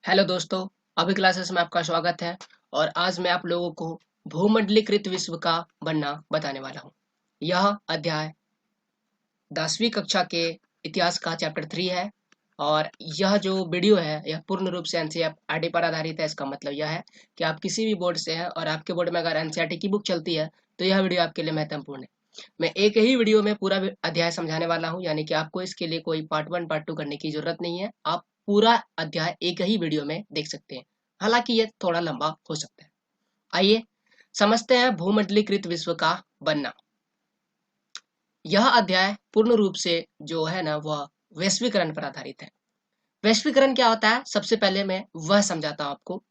Hello दोस्तों। अभी classes में आपका स्वागत है। और आज मैं आप लोगों को भूमंडलीकृत विश्व का बनना बताने वाला हूँ। यह अध्याय 10वीं कक्षा के इतिहास का चैप्टर 3 है। और यह जो वीडियो है यह पूर्ण रूप से एनसीईआरटी पर आधारित है। इसका मतलब यह है कि आप किसी भी बोर्ड से हैं और आपके बोर्ड में अगर एनसीईआरटी की बुक चलती है तो यह वीडियो आपके लिए महत्वपूर्ण है। मैं एक ही वीडियो में पूरा अध्याय समझाने वाला हूँ, यानी कि आपको इसके लिए कोई पार्ट 1 पार्ट 2 करने की जरूरत नहीं है। आप पूरा अध्याय एक ही वीडियो में देख सकते हैं। हालांकि ये थोड़ा लंबा हो सकता है। आइए समझते हैं भूमंडलीकृत विश्व का बनना। यह अध्याय पूर्ण रूप से जो है ना वह वैश्वीकरण पर आधारित है। वैश्वीकरण क्या होता है, सबसे पहले मैं वह समझाता हूं आपको।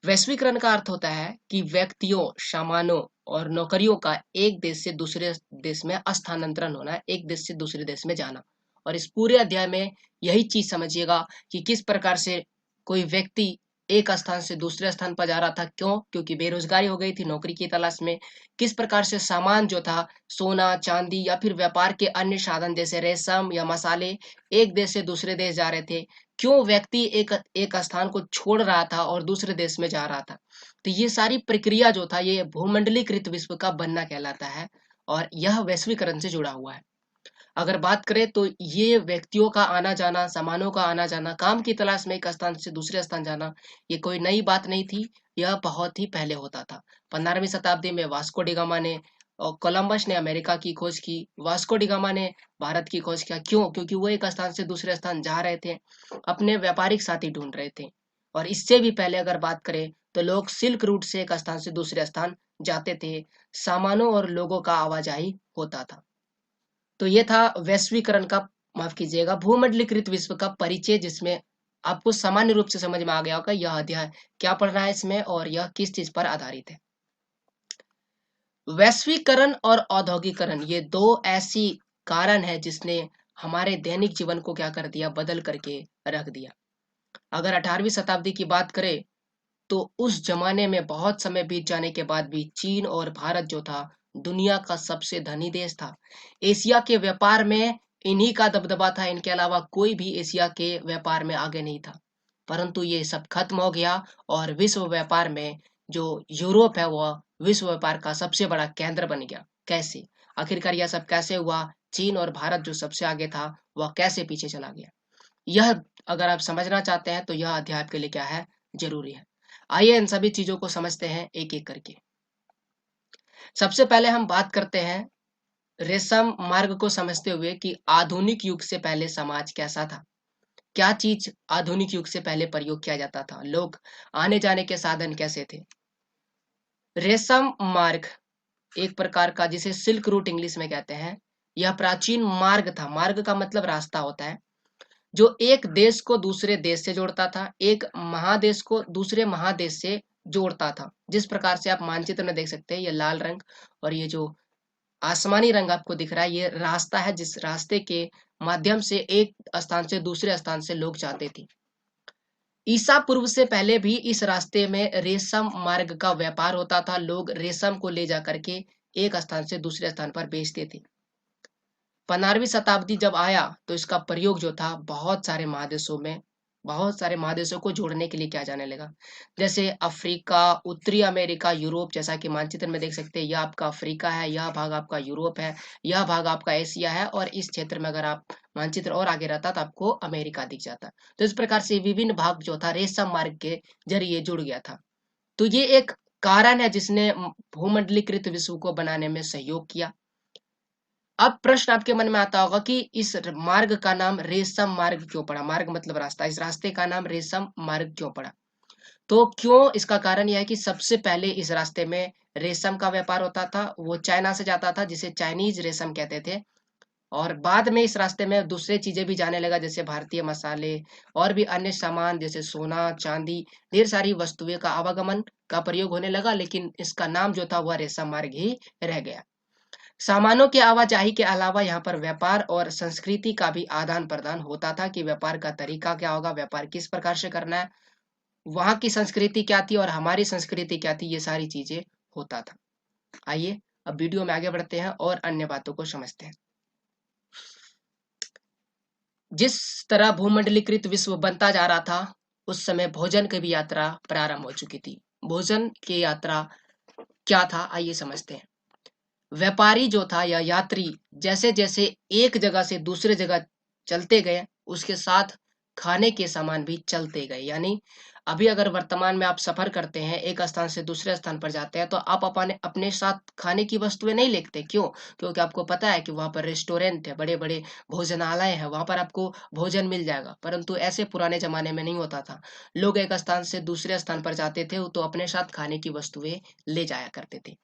वैश्वीकरण का अर्थ होता है कि व्यक्तियों, सामानों और नौकरियों का एक देश से दूसरे देश में स्थानांतरण होना, एक देश से दूसरे देश में जाना। और इस पूरे अध्याय में यही चीज समझिएगा कि किस प्रकार से कोई व्यक्ति एक स्थान से दूसरे स्थान पर जा रहा था। क्यों? क्योंकि बेरोजगारी हो गई थी, नौकरी की तलाश में। किस प्रकार से सामान जो था, सोना चांदी या फिर व्यापार के अन्य साधन जैसे रेशम या मसाले, एक देश से दूसरे देश जा रहे थे। क्यों व्यक्ति एक एक स्थान को छोड़ रहा था और दूसरे देश में जा रहा था। तो ये सारी प्रक्रिया जो था ये भूमंडलीकृत विश्व का बनना कहलाता है। और यह वैश्वीकरण से जुड़ा हुआ है। अगर बात करें तो ये व्यक्तियों का आना जाना, सामानों का आना जाना, काम की तलाश में एक स्थान से दूसरे स्थान जाना, ये कोई नई बात नहीं थी। यह बहुत ही पहले होता था। 15वीं शताब्दी में वास्को डी गामा ने और कोलंबस ने अमेरिका की खोज की। वास्को डी गामा ने भारत की खोज किया। क्यों? क्योंकि वो एक स्थान से दूसरे स्थान जा रहे थे, अपने व्यापारिक साथी ढूंढ रहे थे। और इससे भी पहले अगर बात करें तो लोग सिल्क रूट से एक स्थान से दूसरे स्थान जाते थे। सामानों और लोगों का आवाजाही होता था। तो ये था वैश्वीकरण का, माफ कीजिएगा, भूमंडलीकृत विश्व का परिचय, जिसमें आपको सामान्य रूप से समझ में आ गया होगा यह अध्याय क्या पढ़ रहा है इसमें और यह किस चीज पर आधारित है। वैश्वीकरण और औद्योगिकरण ये दो ऐसी कारण है जिसने हमारे दैनिक जीवन को क्या कर दिया, बदल करके रख दिया। अगर 18वीं शताब्दी की बात करें तो उस जमाने में बहुत समय बीत जाने के बाद भी चीन और भारत जो था दुनिया का सबसे धनी देश था। एशिया के व्यापार में इन्हीं का दबदबा था, इनके अलावा कोई भी एशिया के व्यापार में आगे नहीं था। परंतु ये सब खत्म हो गया और विश्व व्यापार में जो यूरोप है वह विश्व व्यापार का सबसे बड़ा केंद्र बन गया। कैसे? आखिरकार यह सब कैसे हुआ? चीन और भारत जो सबसे आगे था वह कैसे पीछे चला गया? यह अगर आप समझना चाहते हैं तो यह अध्याय आपके लिए क्या है, जरूरी है। आइए इन सभी चीजों को समझते हैं एक एक करके। सबसे पहले हम बात करते हैं रेशम मार्ग को समझते हुए कि आधुनिक युग से पहले समाज कैसा था। क्या चीज आधुनिक युग से पहले प्रयोग किया जाता था, लोग आने जाने के साधन कैसे थे। रेशम मार्ग एक प्रकार का, जिसे सिल्क रूट इंग्लिश में कहते हैं, यह प्राचीन मार्ग था। मार्ग का मतलब रास्ता होता है, जो एक देश को दूसरे देश से जोड़ता था, एक महादेश को दूसरे महादेश से जोड़ता था। जिस प्रकार से आप मानचित्र में देख सकते हैं, ये लाल रंग और ये जो आसमानी रंग आपको दिख रहा है, ये रास्ता है जिस रास्ते के माध्यम से एक स्थान से दूसरे स्थान से लोग जाते थे। ईसा पूर्व से पहले भी इस रास्ते में रेशम मार्ग का व्यापार होता था। लोग रेशम को ले जा करके एक स्थान से दूसरे स्थान पर बेचते थे। 15वीं शताब्दी जब आया तो इसका प्रयोग जो था बहुत सारे महादेशों में, बहुत सारे महादेशों को जोड़ने के लिए किया जाने लगा। जैसे अफ्रीका, उत्तरी अमेरिका, यूरोप, जैसा कि मानचित्र में देख सकते हैं, यह आपका अफ्रीका है, यह भाग आपका यूरोप है, यह भाग आपका एशिया है, और इस क्षेत्र में अगर आप मानचित्र और आगे रहता तो आपको अमेरिका दिख जाता। तो इस प्रकार से विभिन्न भाग जो था रेशम मार्ग के जरिए जुड़ गया था। तो ये एक कारण है जिसने भूमंडलीकृत विश्व को बनाने में सहयोग किया। अब प्रश्न आपके मन में आता होगा कि इस मार्ग का नाम रेशम मार्ग क्यों पड़ा। मार्ग मतलब रास्ता, इस रास्ते का नाम रेशम मार्ग क्यों पड़ा? तो क्यों, इसका कारण यह है कि सबसे पहले इस रास्ते में रेशम का व्यापार होता था, वो चाइना से जाता था, जिसे चाइनीज रेशम कहते थे। और बाद में इस रास्ते में दूसरे चीजें भी जाने लगा, जैसे भारतीय मसाले और भी अन्य सामान जैसे सोना चांदी, ढेर सारी वस्तुएं का आवागमन का प्रयोग होने लगा, लेकिन इसका नाम जो था वह रेशम मार्ग ही रह गया। सामानों की आवाजाही के अलावा यहाँ पर व्यापार और संस्कृति का भी आदान प्रदान होता था कि व्यापार का तरीका क्या होगा, व्यापार किस प्रकार से करना है, वहां की संस्कृति क्या थी और हमारी संस्कृति क्या थी, ये सारी चीजें होता था। आइए अब वीडियो में आगे बढ़ते हैं और अन्य बातों को समझते हैं। जिस तरह भूमंडलीकृत विश्व बनता जा रहा था उस समय भोजन की भी यात्रा प्रारंभ हो चुकी थी। भोजन की यात्रा क्या था, आइए समझते हैं। व्यापारी जो था या यात्री जैसे जैसे एक जगह से दूसरे जगह चलते गए, उसके साथ खाने के सामान भी चलते गए। यानी अभी अगर वर्तमान में आप सफर करते हैं, एक स्थान से दूसरे स्थान पर जाते हैं, तो आप अपने अपने साथ खाने की वस्तुएं नहीं लेते। क्यों? क्योंकि आपको पता है कि वहां पर रेस्टोरेंट है, बड़े बड़े भोजनालय है, वहां पर आपको भोजन मिल जाएगा। परंतु ऐसे पुराने जमाने में नहीं होता था। लोग एक स्थान से दूसरे स्थान पर जाते थे तो अपने साथ खाने की वस्तुएं ले जाया करते थे।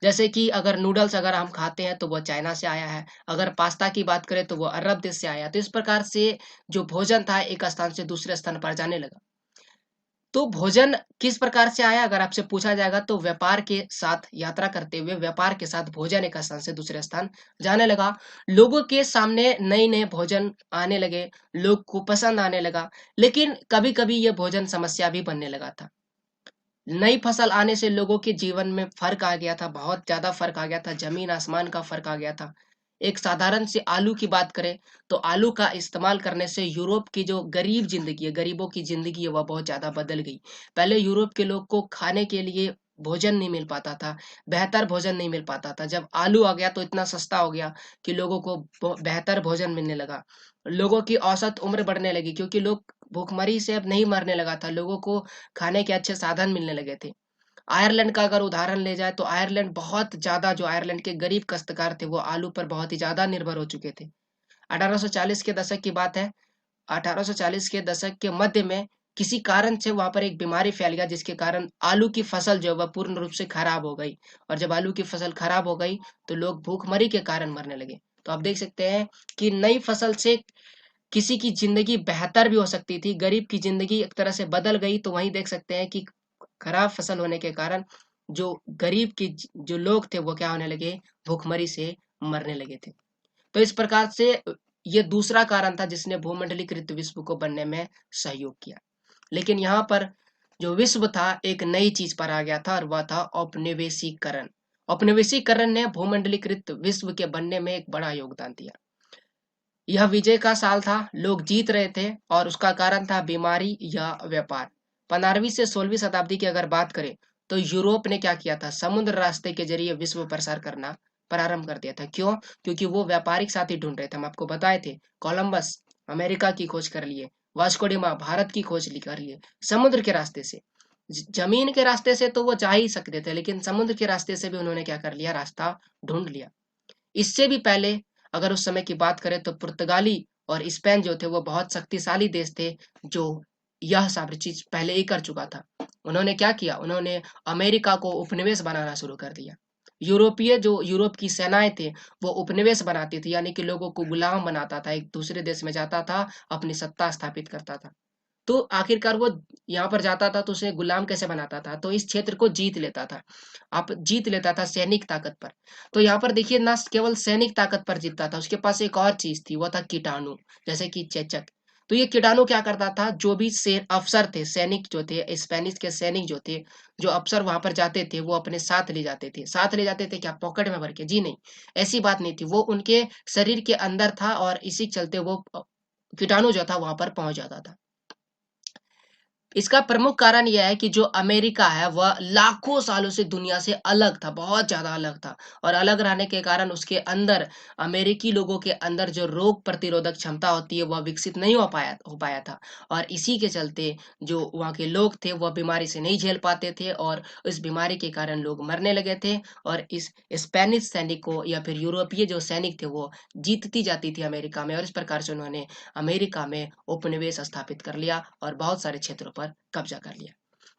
जैसे कि अगर नूडल्स अगर हम खाते हैं तो वो चाइना से आया है, अगर पास्ता की बात करें तो वो अरब देश से आया। तो इस प्रकार से जो भोजन था एक स्थान से दूसरे स्थान पर जाने लगा। तो भोजन किस प्रकार से आया, अगर आपसे पूछा जाएगा तो व्यापार के साथ यात्रा करते हुए व्यापार के साथ भोजन एक स्थान से दूसरे स्थान जाने लगा। लोगों के सामने नए नए भोजन आने लगे, लोग को पसंद आने लगा। लेकिन कभी कभी ये भोजन समस्या भी बनने लगा था। नई फसल आने से लोगों के जीवन में फर्क आ गया था, बहुत ज्यादा फर्क आ गया था, जमीन आसमान का फर्क आ गया था। एक साधारण से आलू की बात करें तो आलू का इस्तेमाल करने से यूरोप की जो गरीब जिंदगी है, गरीबों की जिंदगी है, वह बहुत ज्यादा बदल गई। पहले यूरोप के लोग को खाने के लिए भोजन नहीं मिल पाता था, बेहतर भोजन नहीं मिल पाता था। जब आलू आ गया तो इतना सस्ता हो गया कि लोगों को बेहतर भोजन मिलने लगा। लोगों की औसत उम्र बढ़ने लगी क्योंकि लोग भूखमरी से अब नहीं मरने लगा था, लोगों को खाने के अच्छे साधन मिलने लगे थे। आयरलैंड का अगर उदाहरण ले जाए तो आयरलैंड बहुत ज्यादा, जो आयरलैंड के गरीब काश्तकार थे वो आलू पर बहुत ही ज्यादा निर्भर हो चुके थे। 1840 के दशक की बात है। 1840 के दशक के मध्य में किसी कारण से वहां पर एक बीमारी फैल गया जिसके कारण आलू की फसल जो है वह पूर्ण रूप से खराब हो गई। और जब आलू की फसल खराब हो गई तो लोग भूखमरी के कारण मरने लगे। तो आप देख सकते हैं कि नई फसल से किसी की जिंदगी बेहतर भी हो सकती थी, गरीब की जिंदगी एक तरह से बदल गई। तो वहीं देख सकते हैं कि खराब फसल होने के कारण जो गरीब की जो लोग थे वो क्या होने लगे, भूखमरी से मरने लगे थे। तो इस प्रकार से ये दूसरा कारण था जिसने भूमंडलीकृत विश्व को बनने में सहयोग किया। लेकिन यहाँ पर जो विश्व था एक नई चीज पर आ गया था और वह था औपनिवेशीकरण। औपनिवेशीकरण ने भूमंडलीकृत विश्व के बनने में एक बड़ा योगदान दिया। यह विजय का साल था, लोग जीत रहे थे और उसका कारण था बीमारी या व्यापार। 15वीं से 16वीं शताब्दी की अगर बात करें तो यूरोप ने क्या किया था, समुद्र रास्ते के जरिए विश्व प्रसार करना प्रारंभ कर दिया था। क्यों? क्योंकि वो व्यापारिक साथी ढूंढ रहे थे। हम आपको बताए थे, कोलंबस अमेरिका की खोज कर लिए, वास्को डिमा भारत की खोज कर लिए समुद्र के रास्ते से। जमीन के रास्ते से तो वो जा ही सकते थे, लेकिन समुद्र के रास्ते से भी उन्होंने क्या कर लिया, रास्ता ढूंढ लिया। इससे भी पहले अगर उस समय की बात करें तो पुर्तगाली और स्पेन जो थे वो बहुत शक्तिशाली देश थे, जो यह सब चीज पहले ही कर चुका था। उन्होंने क्या किया, उन्होंने अमेरिका को उपनिवेश बनाना शुरू कर दिया। यूरोपीय जो यूरोप की सेनाएं थे वो उपनिवेश बनाती थी, यानी कि लोगों को गुलाम बनाता था, एक दूसरे देश में जाता था, अपनी सत्ता स्थापित करता था। तो आखिरकार वो यहाँ पर जाता था तो उसे गुलाम कैसे बनाता था, तो इस क्षेत्र को जीत लेता था। आप जीत लेता था सैनिक ताकत पर। तो यहाँ पर देखिए, ना केवल सैनिक ताकत पर जीतता था, उसके पास एक और चीज थी, वो था कीटाणु, जैसे कि चेचक। तो ये कीटाणु क्या करता था, जो भी से अफसर थे, सैनिक जो थे, स्पेनिश के सैनिक जो थे, जो अफसर वहां पर जाते थे वो अपने साथ ले जाते थे। साथ ले जाते थे क्या, पॉकेट में भर के? जी नहीं, ऐसी बात नहीं थी, वो उनके शरीर के अंदर था और इसी चलते वो कीटाणु जो था वहां पर पहुंच जाता था। इसका प्रमुख कारण यह है कि जो अमेरिका है वह लाखों सालों से दुनिया से अलग था, बहुत ज्यादा अलग था। और अलग रहने के कारण उसके अंदर, अमेरिकी लोगों के अंदर जो रोग प्रतिरोधक क्षमता होती है वह विकसित नहीं हो पाया था। और इसी के चलते जो वहाँ के लोग थे वह बीमारी से नहीं झेल पाते थे और इस बीमारी के कारण लोग मरने लगे थे। और इस स्पेनिश सैनिक को या फिर यूरोपीय जो सैनिक थे वो जीतती जाती थी अमेरिका में, और इस प्रकार से उन्होंने अमेरिका में उपनिवेश स्थापित कर लिया और बहुत सारे क्षेत्रों पर कब्जा कर लिया।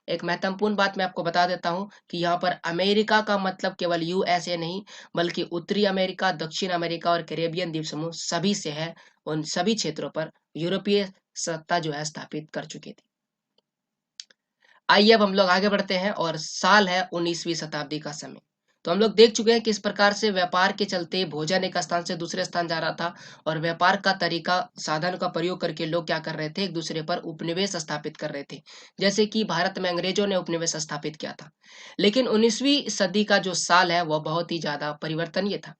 एक महत्वपूर्ण बात मैं आपको बता देता हूं कि यहाँ पर अमेरिका का मतलब केवल यूएसए नहीं, बल्कि उत्तरी अमेरिका, दक्षिण अमेरिका और कैरेबियन द्वीप समूह सभी से है। उन सभी क्षेत्रों पर यूरोपीय सत्ता जो है स्थापित कर चुकी थी। आइए अब हम लोग आगे बढ़ते हैं और साल है 19वीं शताब्दी का समय। तो हम लोग देख चुके हैं कि इस प्रकार से व्यापार के चलते भोजन एक स्थान से दूसरे स्थान जा रहा था और व्यापार का तरीका, साधन का प्रयोग करके लोग क्या कर रहे थे, एक दूसरे पर उपनिवेश स्थापित कर रहे थे। जैसे कि भारत में अंग्रेजों ने उपनिवेश स्थापित किया था। लेकिन 19वीं सदी का जो साल है वह बहुत ही ज्यादा परिवर्तनीय था।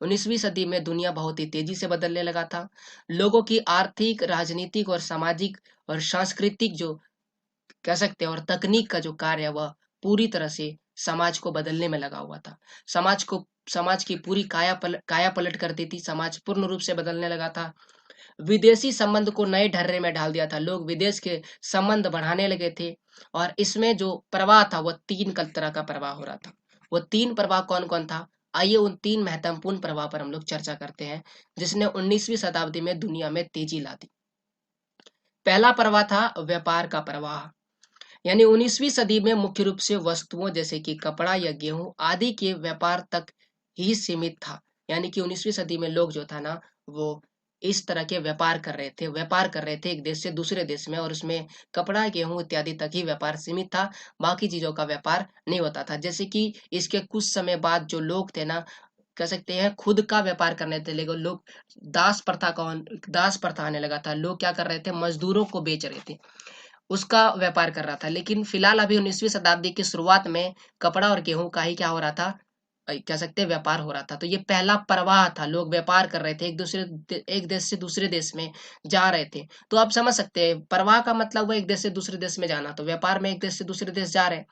19वीं सदी में दुनिया बहुत ही तेजी से बदलने लगा था। लोगों की आर्थिक, राजनीतिक और सामाजिक और सांस्कृतिक जो कह सकते हैं और तकनीक का जो कार्य है वह पूरी तरह से समाज को बदलने में लगा हुआ था। समाज की पूरी काया पलट कर दी थी। समाज पूर्ण रूप से बदलने लगा था। विदेशी संबंध को नए ढर्रे में डाल दिया था। लोग विदेश के संबंध बढ़ाने लगे थे और इसमें जो प्रवाह था वह तीन तरह का प्रवाह हो रहा था। वो तीन प्रवाह कौन कौन था? आइए उन तीन महत्वपूर्ण प्रवाह पर हम लोग चर्चा करते हैं जिसने 19वीं शताब्दी में दुनिया में तेजी ला दी। पहला प्रवाह था व्यापार का प्रवाह। यानी 19वीं सदी में मुख्य रूप से वस्तुओं जैसे कि कपड़ा या गेहूं आदि के व्यापार तक ही सीमित था। यानी कि 19वीं सदी में लोग जो था ना वो इस तरह के व्यापार कर रहे थे एक देश से दूसरे देश में, और उसमें कपड़ा गेहूं इत्यादि तक ही व्यापार सीमित था। बाकी चीजों का व्यापार नहीं होता था। जैसे कि इसके कुछ समय बाद जो लोग थे ना, कह सकते हैं खुद का व्यापार करने थे, लेकिन लोग दास प्रथा आने लगा था। लोग क्या कर रहे थे? मजदूरों को बेच रहे थे, उसका व्यापार कर रहा था। लेकिन फिलहाल अभी 19वीं शताब्दी की शुरुआत में कपड़ा और गेहूं का ही क्या हो रहा था? कह सकते हैं व्यापार हो रहा था। तो ये पहला प्रवाह था, लोग व्यापार कर रहे थे, एक देश से दूसरे देश में जा रहे थे। तो आप समझ सकते हैं प्रवाह का मतलब वो एक देश से दूसरे देश में जाना, तो व्यापार में एक देश से दूसरे देश जा रहे हैं।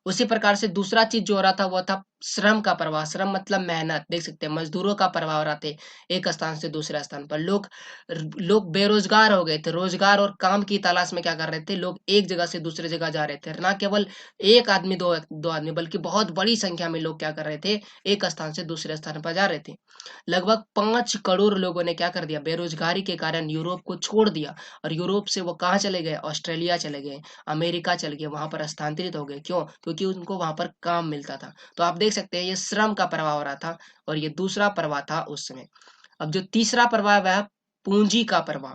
उसी प्रकार से दूसरा चीज जो हो रहा था वो था श्रम का प्रवाह। श्रम मतलब मेहनत, देख सकते हैं मजदूरों का प्रवाह हो रहा थे एक स्थान से दूसरे स्थान पर। लोग बेरोजगार हो गए थे। रोजगार और काम की तलाश में क्या कर रहे थे? लोग एक जगह से दूसरे जगह जा रहे थे। ना केवल एक आदमी, दो आदमी, बल्कि बहुत बड़ी संख्या में लोग क्या कर रहे थे? एक स्थान से दूसरे स्थान पर जा रहे थे। लगभग 5 करोड़ लोगों ने क्या कर दिया? बेरोजगारी के कारण यूरोप को छोड़ दिया। और यूरोप से वो कहाँ चले गए? ऑस्ट्रेलिया चले गए, अमेरिका चले गए, वहां पर स्थानांतरित हो गए। क्यों? क्योंकि उनको वहां पर काम मिलता था। तो आप देख सकते हैं ये श्रम का प्रवाह हो रहा था, और ये दूसरा प्रवाह था उस समय। अब जो तीसरा प्रवाह है वह है पूंजी का प्रवाह।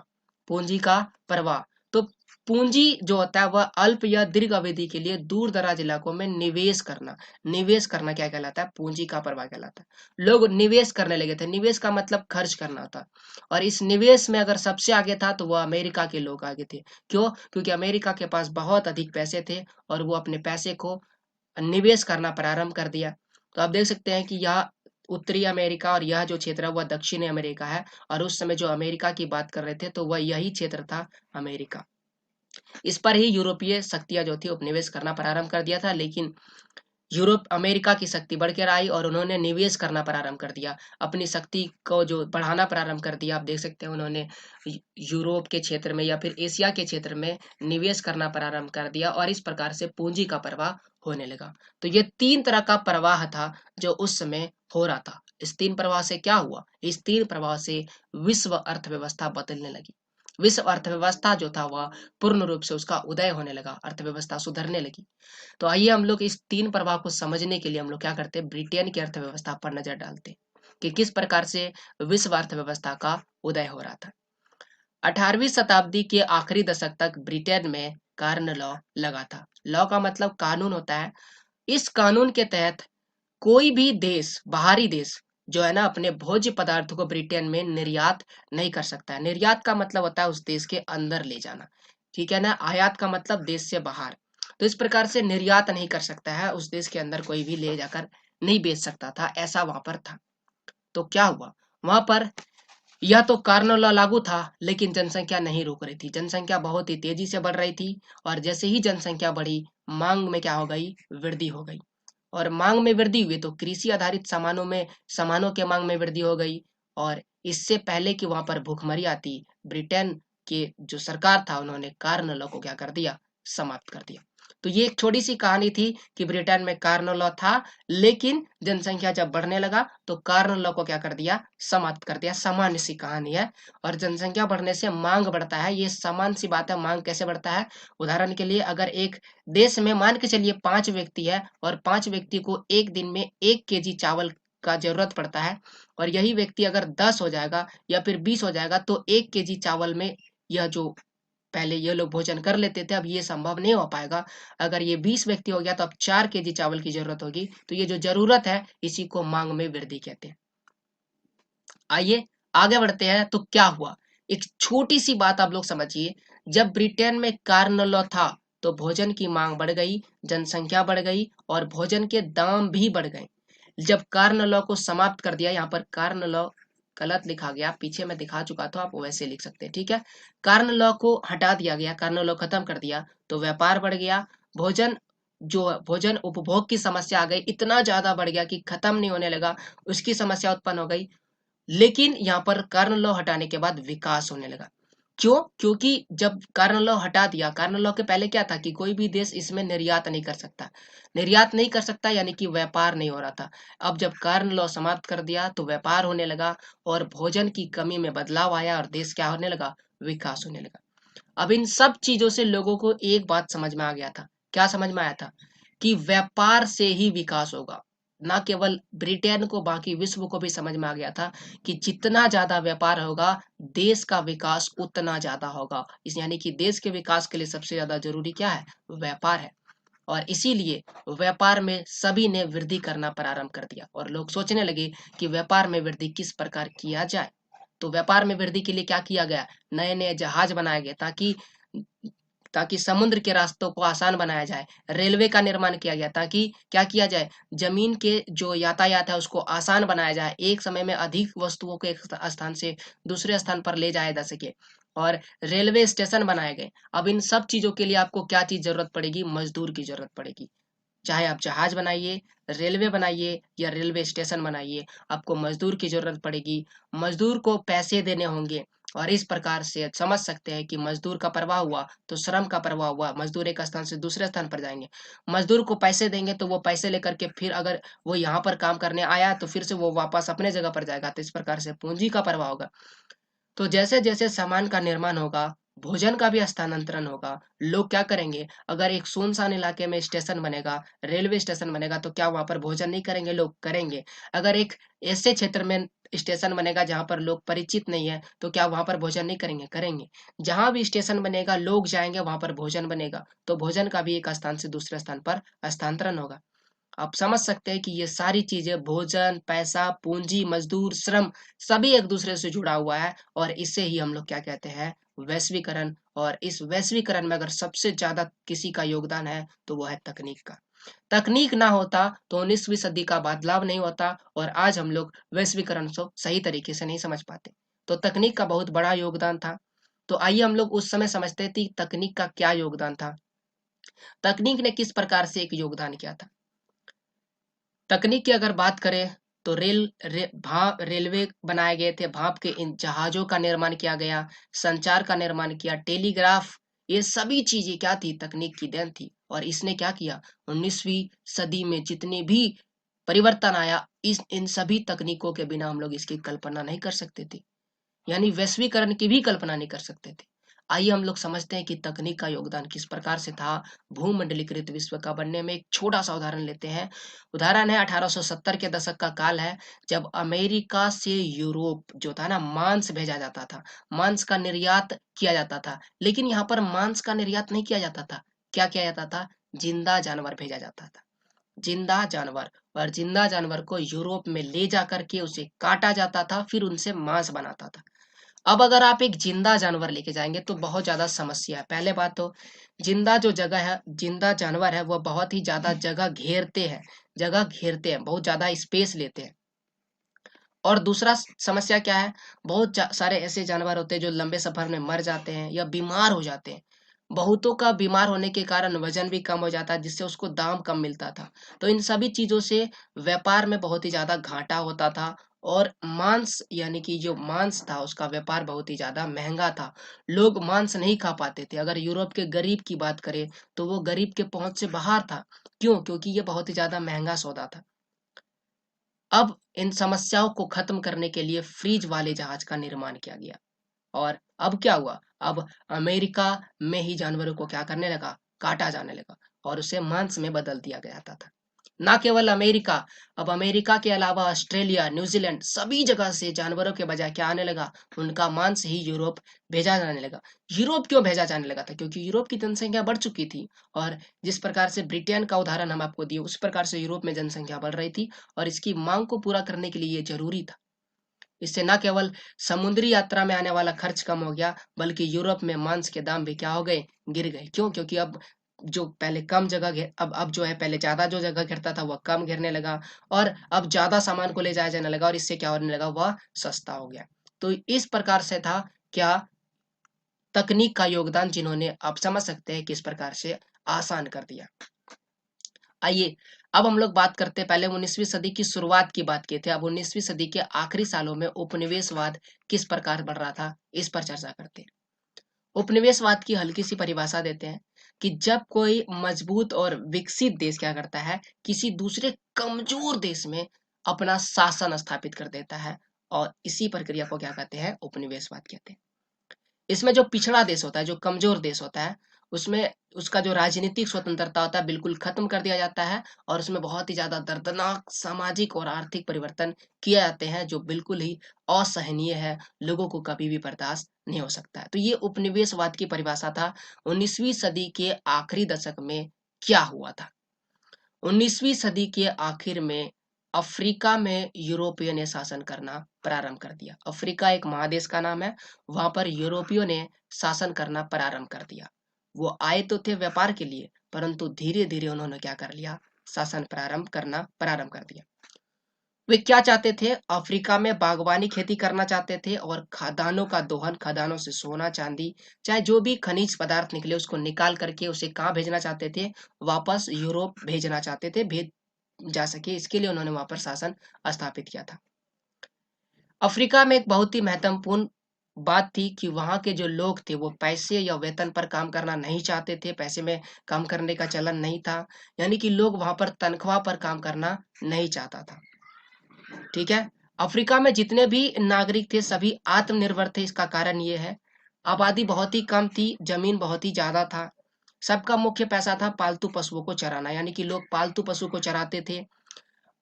पूंजी का प्रवाह, तो पूंजी जो होता है वह अल्प या दीर्घ अवधि के लिए दूर दराज इलाकों में निवेश करना क्या कहलाता है? पूंजी का प्रवाह कहलाता है। लोग निवेश करने लगे थे। निवेश का मतलब खर्च करना था, और इस निवेश में अगर सबसे आगे था तो वह अमेरिका के लोग आगे थे। क्यों? क्योंकि अमेरिका के पास बहुत अधिक पैसे थे और वो अपने पैसे को निवेश करना प्रारंभ कर दिया। तो आप देख सकते हैं कि यह उत्तरी अमेरिका और यह जो क्षेत्र है वह दक्षिणी अमेरिका है। और उस समय जो अमेरिका की बात कर रहे थे तो वह यही क्षेत्र था, अमेरिका। इस पर ही यूरोपीय शक्तियां जो थी उपनिवेश करना प्रारंभ कर दिया था। लेकिन अमेरिका की शक्ति बढ़ कर आई और उन्होंने निवेश करना प्रारंभ कर दिया, अपनी शक्ति को जो बढ़ाना प्रारंभ कर दिया। आप देख सकते हैं उन्होंने यूरोप के क्षेत्र में या फिर एशिया के क्षेत्र में निवेश करना प्रारंभ कर दिया, और इस प्रकार से पूंजी का प्रवाह होने लगा। तो ये तीन तरह का प्रवाह था जो उस समय हो रहा था। इस तीन प्रवाह से क्या हुआ? इस तीन प्रवाह से विश्व अर्थव्यवस्था बदलने लगी। विश्व अर्थव्यवस्था जो था वह पूर्ण रूप से उसका उदय होने लगा, अर्थव्यवस्था सुधरने लगी। तो आइए हम लोग इस तीन प्रभाव को समझने के लिए हम लोग क्या करते हैं? ब्रिटेन की अर्थव्यवस्था पर नजर डालते हैं कि किस प्रकार से विश्व अर्थव्यवस्था का उदय हो रहा था। 18वीं शताब्दी के आखिरी दशक तक ब्रिटेन में कार्न लॉ लगा था। लॉ का मतलब कानून होता है। इस कानून के तहत कोई भी देश, बाहरी देश जो है ना, अपने भोज्य पदार्थ को ब्रिटेन में निर्यात नहीं कर सकता है। निर्यात का मतलब होता है उस देश के अंदर ले जाना, ठीक है ना। आयात का मतलब देश से बाहर। तो इस प्रकार से निर्यात नहीं कर सकता है, उस देश के अंदर कोई भी ले जाकर नहीं बेच सकता था, ऐसा वहां पर था। तो क्या हुआ वहां पर? यह तो कार्नो लॉ लागू था, लेकिन जनसंख्या नहीं रुक रही थी। जनसंख्या बहुत ही तेजी से बढ़ रही थी, और जैसे ही जनसंख्या बढ़ी, मांग में क्या हो गई? वृद्धि हो गई। और मांग में वृद्धि हुई तो कृषि आधारित सामानों के मांग में वृद्धि हो गई। और इससे पहले कि वहां पर भूखमरी आती, ब्रिटेन के जो सरकार था उन्होंने कार्नो लॉ को क्या कर दिया? समाप्त कर दिया। तो ये एक छोटी सी कहानी थी कि ब्रिटेन में कार्नो लॉ था, लेकिन जनसंख्या जब बढ़ने लगा तो कार्नो लॉ को क्या कर दिया? समाप्त कर दिया। सामान्य सी कहानी है। और जनसंख्या बढ़ने से मांग बढ़ता है, ये सामान्य सी बात है। मांग कैसे बढ़ता है? उदाहरण के लिए अगर एक देश में मान के चलिए 5 व्यक्ति है, और 5 व्यक्ति को एक दिन में 1 केजी चावल का जरूरत पड़ता है, और यही व्यक्ति अगर 10 हो जाएगा या फिर 20 हो जाएगा तो 1 केजी चावल में यह जो पहले ये लोग भोजन कर लेते थे, अब ये संभव नहीं हो पाएगा। अगर ये 20 व्यक्ति हो गया तो अब 4 केजी चावल की जरूरत होगी। तो ये जो जरूरत है इसी को मांग में वृद्धि कहते हैं। आइए आगे बढ़ते हैं। तो क्या हुआ? एक छोटी सी बात आप लोग समझिए। जब ब्रिटेन में कार्न लॉ था तो भोजन की मांग बढ़ गई, जनसंख्या बढ़ गई और भोजन के दाम भी बढ़ गए। जब कार्न लॉ को समाप्त कर दिया, यहाँ पर कार्न लॉ गलत लिखा गया, पीछे मैं दिखा चुका था, आप वैसे लिख सकते हैं, ठीक है। कार्न लॉ को हटा दिया गया, कार्न लॉ खत्म कर दिया, तो व्यापार बढ़ गया, भोजन जो भोजन उपभोग की समस्या आ गई, इतना ज्यादा बढ़ गया कि खत्म नहीं होने लगा, उसकी समस्या उत्पन्न हो गई। लेकिन यहाँ पर कार्न लॉ हटाने के बाद विकास होने लगा। क्यों? क्योंकि जब कार्न लॉ हटा दिया, कार्न लॉ के पहले क्या था कि कोई भी देश इसमें निर्यात नहीं कर सकता, निर्यात नहीं कर सकता यानी कि व्यापार नहीं हो रहा था। अब जब कार्न लॉ समाप्त कर दिया तो व्यापार होने लगा और भोजन की कमी में बदलाव आया और देश क्या होने लगा, विकास होने लगा। अब इन सब चीजों से लोगों को एक बात समझ में आ गया था, क्या समझ में आया था, कि व्यापार से ही विकास होगा। ना केवल ब्रिटेन को, बाकी विश्व को भी समझ में आ गया था कि जितना ज्यादा व्यापार होगा, देश का विकास उतना ज्यादा होगा। इस यानी कि देश के विकास के लिए सबसे ज्यादा जरूरी क्या है, व्यापार है। और इसीलिए व्यापार में सभी ने वृद्धि करना प्रारंभ कर दिया और लोग सोचने लगे कि व्यापार में वृद्धि किस प्रकार किया जाए। तो व्यापार में वृद्धि के लिए क्या किया गया, नए नए जहाज बनाए गए ताकि ताकि समुद्र के रास्तों को आसान बनाया जाए। रेलवे का निर्माण किया गया ताकि क्या किया जाए, जमीन के जो यातायात है उसको आसान बनाया जाए, एक समय में अधिक वस्तुओं को एक स्थान से दूसरे स्थान पर ले जाया जा सके। और रेलवे स्टेशन बनाए गए। अब इन सब चीजों के लिए आपको क्या चीज जरूरत पड़ेगी, मजदूर की जरूरत पड़ेगी। चाहे आप जहाज बनाइए, रेलवे बनाइए या रेलवे स्टेशन बनाइए, आपको मजदूर की जरूरत पड़ेगी। मजदूर को पैसे देने होंगे। और इस प्रकार से समझ सकते हैं कि मजदूर का प्रवाह हुआ तो श्रम का प्रवाह हुआ, मजदूर एक स्थान से दूसरे स्थान पर जाएंगे। मजदूर को पैसे देंगे तो वो पैसे लेकर के फिर अगर वो यहाँ पर काम करने आया तो फिर से वो वापस अपने जगह पर जाएगा, तो इस प्रकार से पूंजी का प्रवाह होगा। तो जैसे जैसे सामान का निर्माण होगा, भोजन का भी स्थानांतरण होगा। लोग क्या करेंगे, अगर एक सुनसान इलाके में स्टेशन बनेगा, रेलवे स्टेशन बनेगा, तो क्या वहां पर भोजन नहीं करेंगे, लोग करेंगे। अगर एक ऐसे क्षेत्र में स्टेशन बनेगा जहां पर लोग परिचित नहीं है, तो क्या वहां पर भोजन नहीं करेंगे, करेंगे। जहां भी स्टेशन बनेगा लोग जाएंगे, वहां पर भोजन बनेगा, तो भोजन का भी एक स्थान से दूसरे स्थान पर स्थानांतरण होगा। आप समझ सकते हैं कि ये सारी चीजें, भोजन, पैसा, पूंजी, मजदूर, श्रम, सभी एक दूसरे से जुड़ा हुआ है। और इसे ही हम लोग क्या कहते हैं, वैश्वीकरण। और इस वैश्वीकरण में अगर सबसे ज्यादा किसी का योगदान है तो वो है तकनीक का। तकनीक ना होता तो 19वीं सदी का बदलाव नहीं होता और आज हम लोग वैश्वीकरण को सही तरीके से नहीं समझ पाते। तो तकनीक का बहुत बड़ा योगदान था। तो आइए हम लोग उस समय समझते थे तकनीक का क्या योगदान था। तकनीक ने किस प्रकार से एक योगदान किया था। तकनीक की अगर बात करें तो रेलवे बनाए गए थे, भाप के इन जहाजों का निर्माण किया गया, संचार का निर्माण किया, टेलीग्राफ, ये सभी चीजें क्या थी, तकनीक की देन थी। और इसने क्या किया, 19वीं सदी में जितने भी परिवर्तन आया, इस इन सभी तकनीकों के बिना हम लोग इसकी कल्पना नहीं कर सकते थे, यानी वैश्वीकरण की भी कल्पना नहीं कर सकते थे। आइए हम लोग समझते हैं कि तकनीक का योगदान किस प्रकार से था भूमंडलीकृत विश्व का बनने में। एक छोटा सा उदाहरण लेते हैं। उदाहरण है 1870 के दशक का काल है, जब अमेरिका से यूरोप जो था ना, मांस भेजा जाता था, मांस का निर्यात किया जाता था। लेकिन यहाँ पर मांस का निर्यात नहीं किया जाता था, क्या किया जाता था, जिंदा जानवर भेजा जाता था, जिंदा जानवर। और जिंदा जानवर को यूरोप में ले जा करके उसे काटा जाता था, फिर उनसे मांस बनाता था। अब अगर आप एक जिंदा जानवर लेके जाएंगे तो बहुत ज्यादा समस्या है। पहले बात तो जिंदा जो जगह है, जिंदा जानवर है, वो बहुत ही ज्यादा जगह घेरते हैं, जगह घेरते हैं, बहुत ज्यादा स्पेस लेते हैं। और दूसरा समस्या क्या है, बहुत सारे ऐसे जानवर होते हैं जो लंबे सफर में मर जाते हैं या बीमार हो जाते हैं। बहुतों का बीमार होने के कारण वजन भी कम हो जाता है, जिससे उसको दाम कम मिलता था। तो इन सभी चीजों से व्यापार में बहुत ही ज्यादा घाटा होता था। और मांस यानी कि जो मांस था उसका व्यापार बहुत ही ज्यादा महंगा था, लोग मांस नहीं खा पाते थे। अगर यूरोप के गरीब की बात करें तो वो गरीब के पहुंच से बाहर था। क्यों? क्योंकि ये बहुत ही ज्यादा महंगा सौदा था। अब इन समस्याओं को खत्म करने के लिए फ्रीज वाले जहाज का निर्माण किया गया। और अब क्या हुआ, अब अमेरिका में ही जानवरों को क्या करने लगा, काटा जाने लगा और उसे मांस में बदल दिया गया था। ना केवल अमेरिका, अब अमेरिका के अलावा ऑस्ट्रेलिया, न्यूजीलैंड, सभी जगह से जानवरों के बजाय क्या आने लगा, उनका मांस ही यूरोप भेजा जाने लगा। यूरोप क्यों भेजा जाने लगा था, क्योंकि यूरोप की जनसंख्या बढ़ चुकी थी। और जिस प्रकार से ब्रिटेन का उदाहरण हम आपको दिए, उस प्रकार से यूरोप में जनसंख्या बढ़ रही थी और इसकी मांग को पूरा करने के लिए ये जरूरी था। इससे न केवल समुद्री यात्रा में आने वाला खर्च कम हो गया, बल्कि यूरोप में मांस के दाम भी क्या हो गए, गिर गए। क्यों? क्योंकि अब जो पहले कम जगह घेर अब जो है पहले ज्यादा जो जगह घेरता था वह कम घेरने लगा, और अब ज्यादा सामान को ले जाया जाने लगा, और इससे क्या होने लगा, वह सस्ता हो गया। तो इस प्रकार से था क्या, तकनीक का योगदान, जिन्होंने आप समझ सकते हैं किस प्रकार से आसान कर दिया। आइए अब हम लोग बात करते हैं, पहले 19वीं सदी की शुरुआत की बात किए थे, अब 19वीं सदी के आखिरी सालों में उपनिवेशवाद किस प्रकार बढ़ रहा था, इस पर चर्चा करते हैं। उपनिवेशवाद की हल्की सी परिभाषा देते हैं कि जब कोई मजबूत और विकसित देश क्या करता है, किसी दूसरे कमजोर देश में अपना शासन स्थापित कर देता है, और इसी प्रक्रिया को क्या कहते हैं, उपनिवेशवाद कहते हैं। इसमें जो पिछड़ा देश होता है, जो कमजोर देश होता है, उसमें उसका जो राजनीतिक स्वतंत्रता होता है बिल्कुल खत्म कर दिया जाता है, और उसमें बहुत ही ज्यादा दर्दनाक सामाजिक और आर्थिक परिवर्तन किए जाते हैं जो बिल्कुल ही असहनीय है, लोगों को कभी भी बर्दाश्त नहीं हो सकता है। तो ये उपनिवेशवाद की परिभाषा था 19वीं सदी के आखिरी दशक में क्या हुआ था। 19वीं सदी के आखिर में अफ्रीका में यूरोपियों ने शासन करना प्रारंभ कर दिया। अफ्रीका एक महादेश का नाम है, वहां पर यूरोपियों ने शासन करना प्रारंभ कर दिया। वो आए तो थे व्यापार के लिए, परंतु धीरे धीरे उन्होंने क्या कर लिया, शासन प्रारंभ कर दिया। वे क्या चाहते थे, अफ्रीका में बागवानी खेती करना चाहते थे, और खदानों का दोहन, खदानों से सोना चांदी चाहे जो भी खनिज पदार्थ निकले उसको निकाल करके उसे कहाँ भेजना चाहते थे, वापस यूरोप भेजना चाहते थे, भेज जा सके, इसके लिए उन्होंने वहां पर शासन स्थापित किया था। अफ्रीका में एक बहुत ही महत्वपूर्ण बात थी कि वहां के जो लोग थे वो पैसे या वेतन पर काम करना नहीं चाहते थे, पैसे में काम करने का चलन नहीं था, यानी कि लोग वहां पर तनख्वाह पर काम करना नहीं चाहता था। ठीक है। अफ्रीका में जितने भी नागरिक थे सभी आत्मनिर्भर थे, इसका कारण ये है, आबादी बहुत ही कम थी, जमीन बहुत ही ज्यादा था, सबका मुख्य पैसा था पालतू पशुओं को चराना, यानी कि लोग पालतू पशु को चराते थे,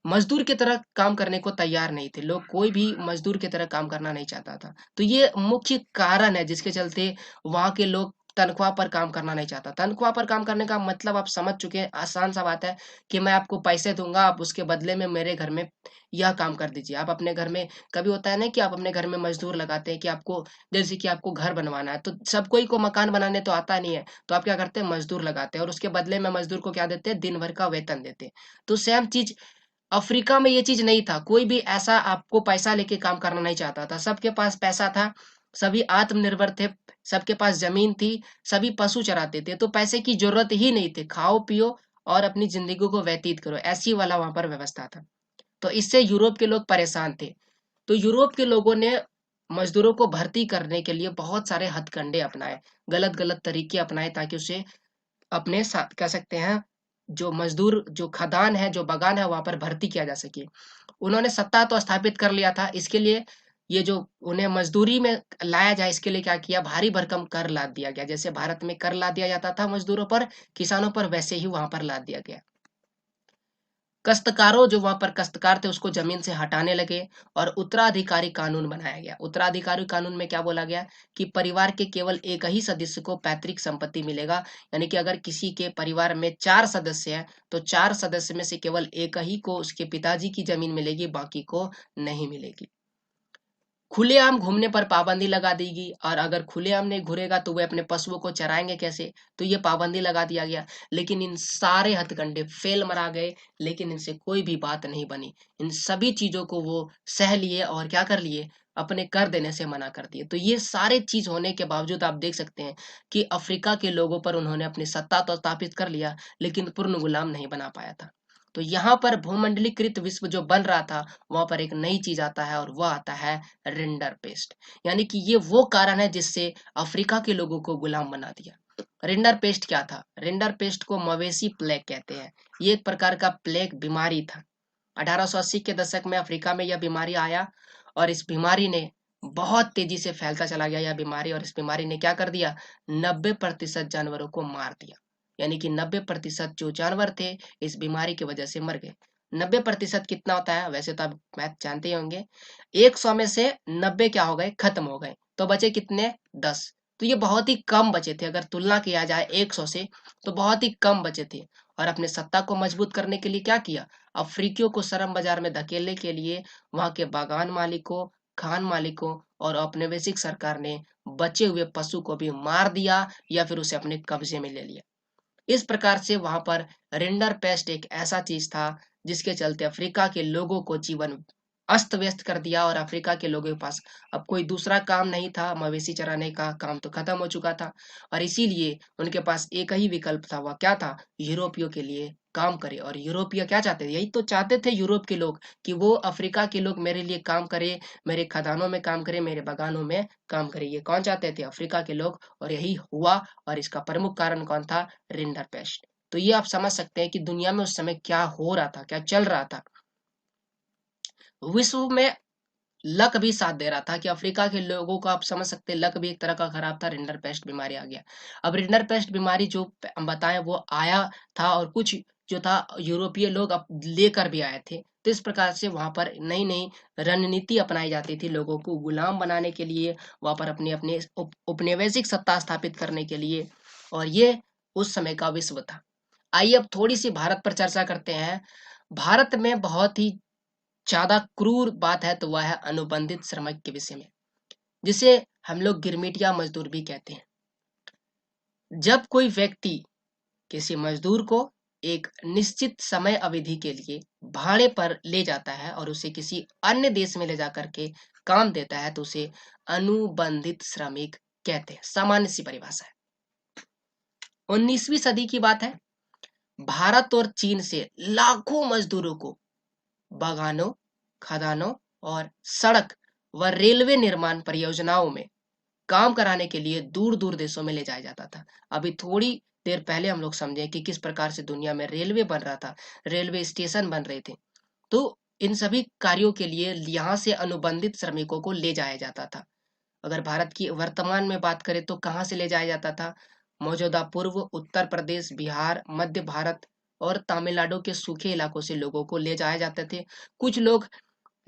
मजदूर की तरह काम करने को तैयार नहीं थे लोग, कोई भी मजदूर की तरह काम करना नहीं चाहता था। तो ये मुख्य कारण है जिसके चलते वहां के लोग तनख्वाह पर काम करना नहीं चाहता। तनख्वाह पर काम करने का मतलब आप समझ चुके हैं, आसान सा बात है कि मैं आपको पैसे दूंगा, आप उसके बदले में मेरे घर में यह काम कर दीजिए। आप अपने घर में कभी होता है ना कि आप अपने घर में मजदूर लगाते हैं कि आपको, जैसे कि आपको घर बनवाना है, तो सब कोई को मकान बनाने तो आता नहीं है, तो आप क्या करते हैं, मजदूर लगाते हैं, और उसके बदले में मजदूर को क्या देते हैं, दिन भर का वेतन देते हैं। तो सेम चीज अफ्रीका में ये चीज नहीं था, कोई भी ऐसा आपको पैसा लेके काम करना नहीं चाहता था, सबके पास पैसा था, सभी आत्मनिर्भर थे, सबके पास जमीन थी, सभी पशु चराते थे, तो पैसे की जरूरत ही नहीं थी, खाओ पियो और अपनी जिंदगी को व्यतीत करो, ऐसी वाला वहां पर व्यवस्था था। तो इससे यूरोप के लोग परेशान थे। तो यूरोप के लोगों ने मजदूरों को भर्ती करने के लिए बहुत सारे हथकंडे अपनाए, गलत गलत तरीके अपनाए, ताकि उसे अपने साथ कह सकते हैं जो मजदूर, जो खदान है, जो बगान है, वहां पर भर्ती किया जा सके। उन्होंने सत्ता तो स्थापित कर लिया था, इसके लिए ये जो उन्हें मजदूरी में लाया जाए इसके लिए क्या किया, भारी भरकम कर लाद दिया गया, जैसे भारत में कर लाद दिया जाता था मजदूरों पर, किसानों पर, वैसे ही वहां पर लाद दिया गया। कष्टकारों, जो वहां पर कष्टकार थे, उसको जमीन से हटाने लगे, और उत्तराधिकारी कानून बनाया गया। उत्तराधिकारी कानून में क्या बोला गया कि परिवार के केवल एक ही सदस्य को पैतृक संपत्ति मिलेगा, यानी कि अगर किसी के परिवार में 4 सदस्य हैं तो 4 सदस्य में से केवल एक ही को उसके पिताजी की जमीन मिलेगी, बाकी को नहीं मिलेगी। खुलेआम घूमने पर पाबंदी लगा देगी, और अगर खुलेआम नहीं घूरेगा तो वे अपने पशुओं को चराएंगे कैसे, तो ये पाबंदी लगा दिया गया। लेकिन इन सारे हथकंडे फेल मरा गए, लेकिन इनसे कोई भी बात नहीं बनी, इन सभी चीजों को वो सह लिए और क्या कर लिए, अपने कर देने से मना कर दिए। तो ये सारे चीज होने के बावजूद आप देख सकते हैं कि अफ्रीका के लोगों पर उन्होंने अपनी सत्ता तो स्थापित कर लिया, लेकिन पूर्ण गुलाम नहीं बना पाया था। तो यहाँ पर भूमंडलीकृत विश्व जो बन रहा था, वहां पर एक नई चीज आता है, और वह आता है रेंडर पेस्ट, यानी कि ये वो कारण है जिससे अफ्रीका के लोगों को गुलाम बना दिया। रेंडर पेस्ट क्या था, रेंडर पेस्ट को मवेशी प्लेग कहते हैं। ये एक प्रकार का प्लेग बीमारी था। 1880 के दशक में अफ्रीका में यह बीमारी आया, और इस बीमारी ने बहुत तेजी से फैलता चला गया यह बीमारी, और इस बीमारी ने क्या कर दिया, 90% जानवरों को मार दिया, यानी कि 90% जो जानवर थे इस बीमारी की वजह से मर गए। 90% कितना होता है, वैसे तो आप मैथ जानते ही होंगे, 100 में से 90 क्या हो गए, खत्म हो गए, तो बचे कितने, 10। तो ये बहुत ही कम बचे थे, अगर तुलना किया जाए 100 से तो बहुत ही कम बचे थे। और अपने सत्ता को मजबूत करने के लिए क्या किया, अफ्रीकियों को शर्म बाजार में धकेलने के लिए वहां के बागान मालिकों, खान मालिकों और औपनिवेशिक सरकार ने बचे हुए पशु को भी मार दिया, या फिर उसे अपने कब्जे में ले लिया। इस प्रकार से वहां पर रिंडरपेस्ट एक ऐसा चीज था जिसके चलते अफ्रीका के लोगों को जीवन अस्त व्यस्त कर दिया, और अफ्रीका के लोगों के पास अब कोई दूसरा काम नहीं था, मवेशी चराने का काम तो खत्म हो चुका था, और इसीलिए उनके पास एक ही विकल्प था, वह क्या था, यूरोपियों के लिए काम करे। और यूरोपीय क्या चाहते थे, यही तो चाहते थे यूरोप के लोग, कि वो अफ्रीका के लोग मेरे लिए काम करे, मेरे खदानों में काम करे, मेरे बागानों में काम करे। ये कौन चाहते थे, अफ्रीका के लोग, और यही हुआ। और इसका प्रमुख कारण कौन था, रिंडरपेस्ट। तो ये आप समझ सकते हैं कि दुनिया में उस समय क्या हो रहा था, क्या चल रहा था। विश्व में लक भी साथ दे रहा था कि अफ्रीका के लोगों को, आप समझ सकते हैं, लक भी एक तरह का खराब था, रिंडर पेस्ट बीमारी आ गया। अब रिंडर पेस्ट बीमारी जो हम बताएं वो आया था, और कुछ जो था यूरोपीय लोग अब लेकर भी आए थे। तो इस प्रकार से वहां पर नई नई रणनीति अपनाई जाती थी लोगों को गुलाम बनाने के लिए, वहां पर अपने अपने उपनिवेशिक सत्ता स्थापित करने के लिए। और ये उस समय का विश्व था। आइए अब थोड़ी सी भारत पर चर्चा करते हैं। भारत में बहुत ही ज्यादा क्रूर बात है तो वह है अनुबंधित श्रमिक के विषय में, जिसे हम लोग गिरमिटिया मजदूर भी कहते हैं। जब कोई व्यक्ति किसी मजदूर को एक निश्चित समय अवधि के लिए भाड़े पर ले जाता है और उसे किसी अन्य देश में ले जाकर के काम देता है, तो उसे अनुबंधित श्रमिक कहते हैं। सामान्य सी परिभाषा है। 19वीं सदी की बात है। भारत और चीन से लाखों मजदूरों को बागानों, खदानों और सड़क व रेलवे निर्माण परियोजनाओं में काम कराने के लिए दूर दूर देशों में ले जाया जाता था। अभी थोड़ी देर पहले हम लोग समझे कि किस प्रकार से दुनिया में रेलवे बन रहा था, रेलवे स्टेशन बन रहे थे। तो इन सभी कार्यों के लिए यहाँ से अनुबंधित श्रमिकों को ले जाया जाता था। अगर भारत की वर्तमान में बात करें तो कहाँ से ले जाया जाता था, मौजूदा पूर्व उत्तर प्रदेश, बिहार, मध्य भारत और तमिलनाडु के सूखे इलाकों से लोगों को ले जाए जाते थे। कुछ लोग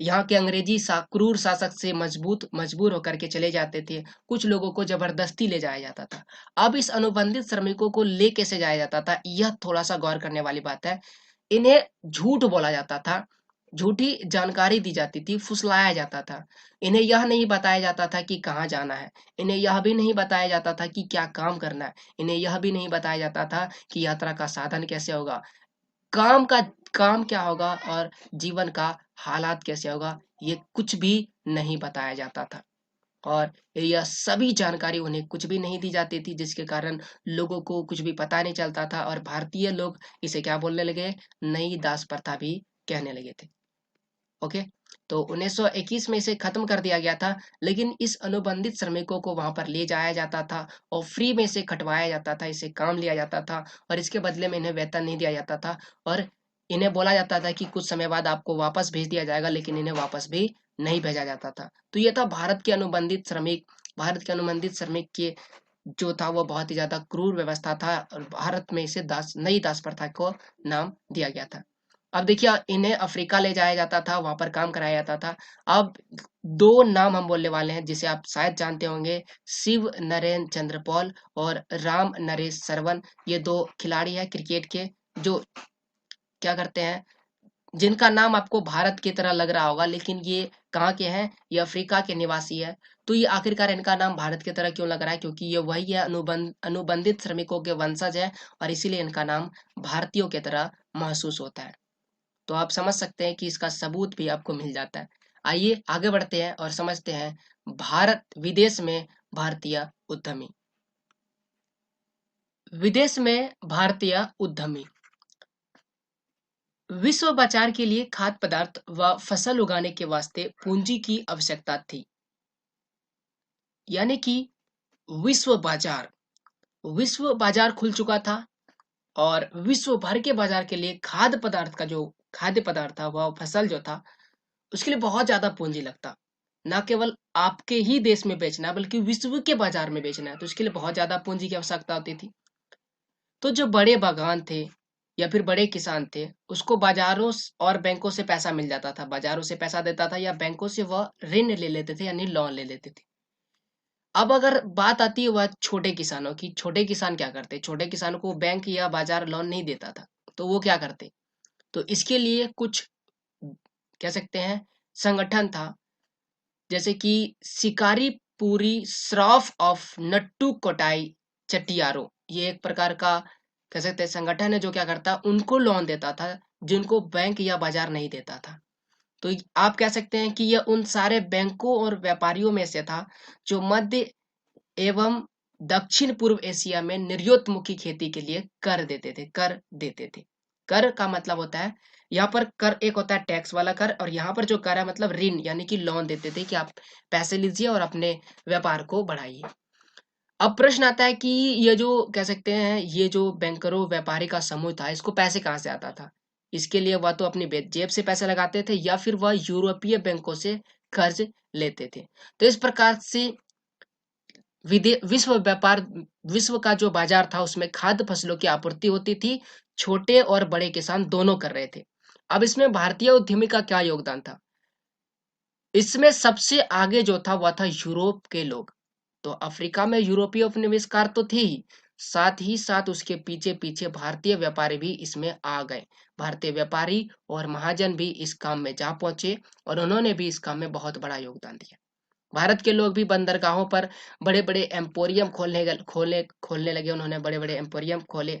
यहाँ के अंग्रेजी क्रूर शासक से मजबूर होकर के चले जाते थे, कुछ लोगों को जबरदस्ती ले जाया जाता था। अब इस अनुबंधित श्रमिकों को ले कैसे जाया जाता था, यह थोड़ा सा गौर करने वाली बात है। इन्हें झूठ बोला जाता था, झूठी जानकारी दी जाती थी, फुसलाया जाता था। इन्हें यह नहीं बताया जाता था कि कहाँ जाना है, इन्हें यह भी नहीं बताया जाता था कि क्या काम करना है, इन्हें यह भी नहीं बताया जाता था कि यात्रा का साधन कैसे होगा, काम का काम क्या होगा, और जीवन का हालात कैसे होगा, ये कुछ भी नहीं बताया जाता था। और यह सभी जानकारी उन्हें कुछ भी नहीं दी जाती थी, जिसके कारण लोगों को कुछ भी पता नहीं चलता था, और भारतीय लोग इसे क्या बोलने लगे, नई दास प्रथा भी कहने लगे थे। ओके, तो 1921 में इसे खत्म कर दिया गया था। लेकिन इस अनुबंधित श्रमिकों को वहां पर ले जाया जाता था और फ्री में इसे खटवाया जाता था, इसे काम लिया जाता था, और इसके बदले में इन्हें वेतन नहीं दिया जाता था, और इन्हें बोला जाता था कि कुछ समय बाद आपको वापस भेज दिया जाएगा, लेकिन इन्हें वापस भी नहीं भेजा जाता था। तो ये था भारत के अनुबंधित श्रमिक। भारत के अनुबंधित श्रमिक के जो था वो बहुत ही ज्यादा क्रूर व्यवस्था था, और भारत में इसे नई दास प्रथा को नाम दिया गया था। अब देखिए, इन्हें अफ्रीका ले जाया जाता था, वहां पर काम कराया जाता था। अब दो नाम हम बोलने वाले हैं जिसे आप शायद जानते होंगे, शिव नरेन चंद्र पॉल और राम नरेश सरवन। ये दो खिलाड़ी हैं क्रिकेट के, जो क्या करते हैं, जिनका नाम आपको भारत की तरह लग रहा होगा, लेकिन ये कहाँ के हैं, ये अफ्रीका के निवासी है। तो ये आखिरकार इनका नाम भारत की तरह क्यों लग रहा है, क्योंकि ये वही है, अनुबंधित श्रमिकों के वंशज है, और इसीलिए इनका नाम भारतीयों की तरह महसूस होता है। तो आप समझ सकते हैं कि इसका सबूत भी आपको मिल जाता है। आइए आगे बढ़ते हैं और समझते हैं भारत विदेश में भारतीय उद्यमी। विदेश में भारतीय उद्यमी विश्व बाजार के लिए खाद्य पदार्थ व फसल उगाने के वास्ते पूंजी की आवश्यकता थी। यानी कि विश्व बाजार विश्व बाजार खुल चुका था, और विश्व भर के बाजार के लिए खाद्य पदार्थ का जो खाद्य पदार्थ था, वह फसल जो था, उसके लिए बहुत ज्यादा पूंजी लगता। ना केवल आपके ही देश में बेचना, बल्कि विश्व के बाजार में बेचना है, तो इसके लिए बहुत ज्यादा पूंजी की आवश्यकता होती थी। तो जो बड़े बागान थे या फिर बड़े किसान थे, उसको बाजारों और बैंकों से पैसा मिल जाता था, बाजारों से पैसा देता था, या बैंकों से वह ऋण ले लेते थे, यानी लोन ले लेते थे। अब अगर बात आती है वह छोटे किसानों की, छोटे किसान क्या करते, छोटे किसानों को बैंक या बाजार लोन नहीं देता था, तो वो क्या करते, तो इसके लिए कुछ कह सकते हैं संगठन था, जैसे कि शिकारी पूरी श्रॉफ ऑफ नट्टू कोटाई चटियारो, ये एक प्रकार का कह सकते हैं संगठन है जो क्या करता है, उनको लोन देता था जिनको बैंक या बाजार नहीं देता था। तो आप कह सकते हैं कि यह उन सारे बैंकों और व्यापारियों में से था जो मध्य एवं दक्षिण पूर्व एशिया में निर्यातमुखी खेती के लिए कर देते थे। कर का मतलब होता है, यहाँ पर कर एक होता है टैक्स वाला कर, और यहाँ पर जो कर है मतलब ऋण, यानी कि लोन देते थे कि आप पैसे लीजिए और अपने व्यापार को बढ़ाइए। अब प्रश्न आता है कि ये जो कह सकते हैं, ये जो बैंकरों व्यापारी का समूह था, इसको पैसे कहाँ से आता था? इसके लिए वह तो अपनी जेब से पैसे लगाते थे या फिर वह यूरोपीय बैंकों से कर्ज लेते थे। तो इस प्रकार से विश्व का जो बाजार था उसमें खाद्य फसलों की आपूर्ति होती थी। छोटे और बड़े किसान दोनों कर रहे थे। अब इसमें भारतीय उद्यमी का क्या योगदान था? इसमें सबसे आगे जो था वह था यूरोप के लोग। तो अफ्रीका में यूरोपीय उपनिवेशकार तो थे ही साथ उसके पीछे पीछे भारतीय व्यापारी भी इसमें आ गए। भारतीय व्यापारी और महाजन भी इस काम में जा पहुंचे और उन्होंने भी इस काम में बहुत बड़ा योगदान दिया। भारत के लोग भी बंदरगाहों पर बड़े बड़े एम्पोरियम खोलने लगे। उन्होंने बड़े बड़े एम्पोरियम खोले,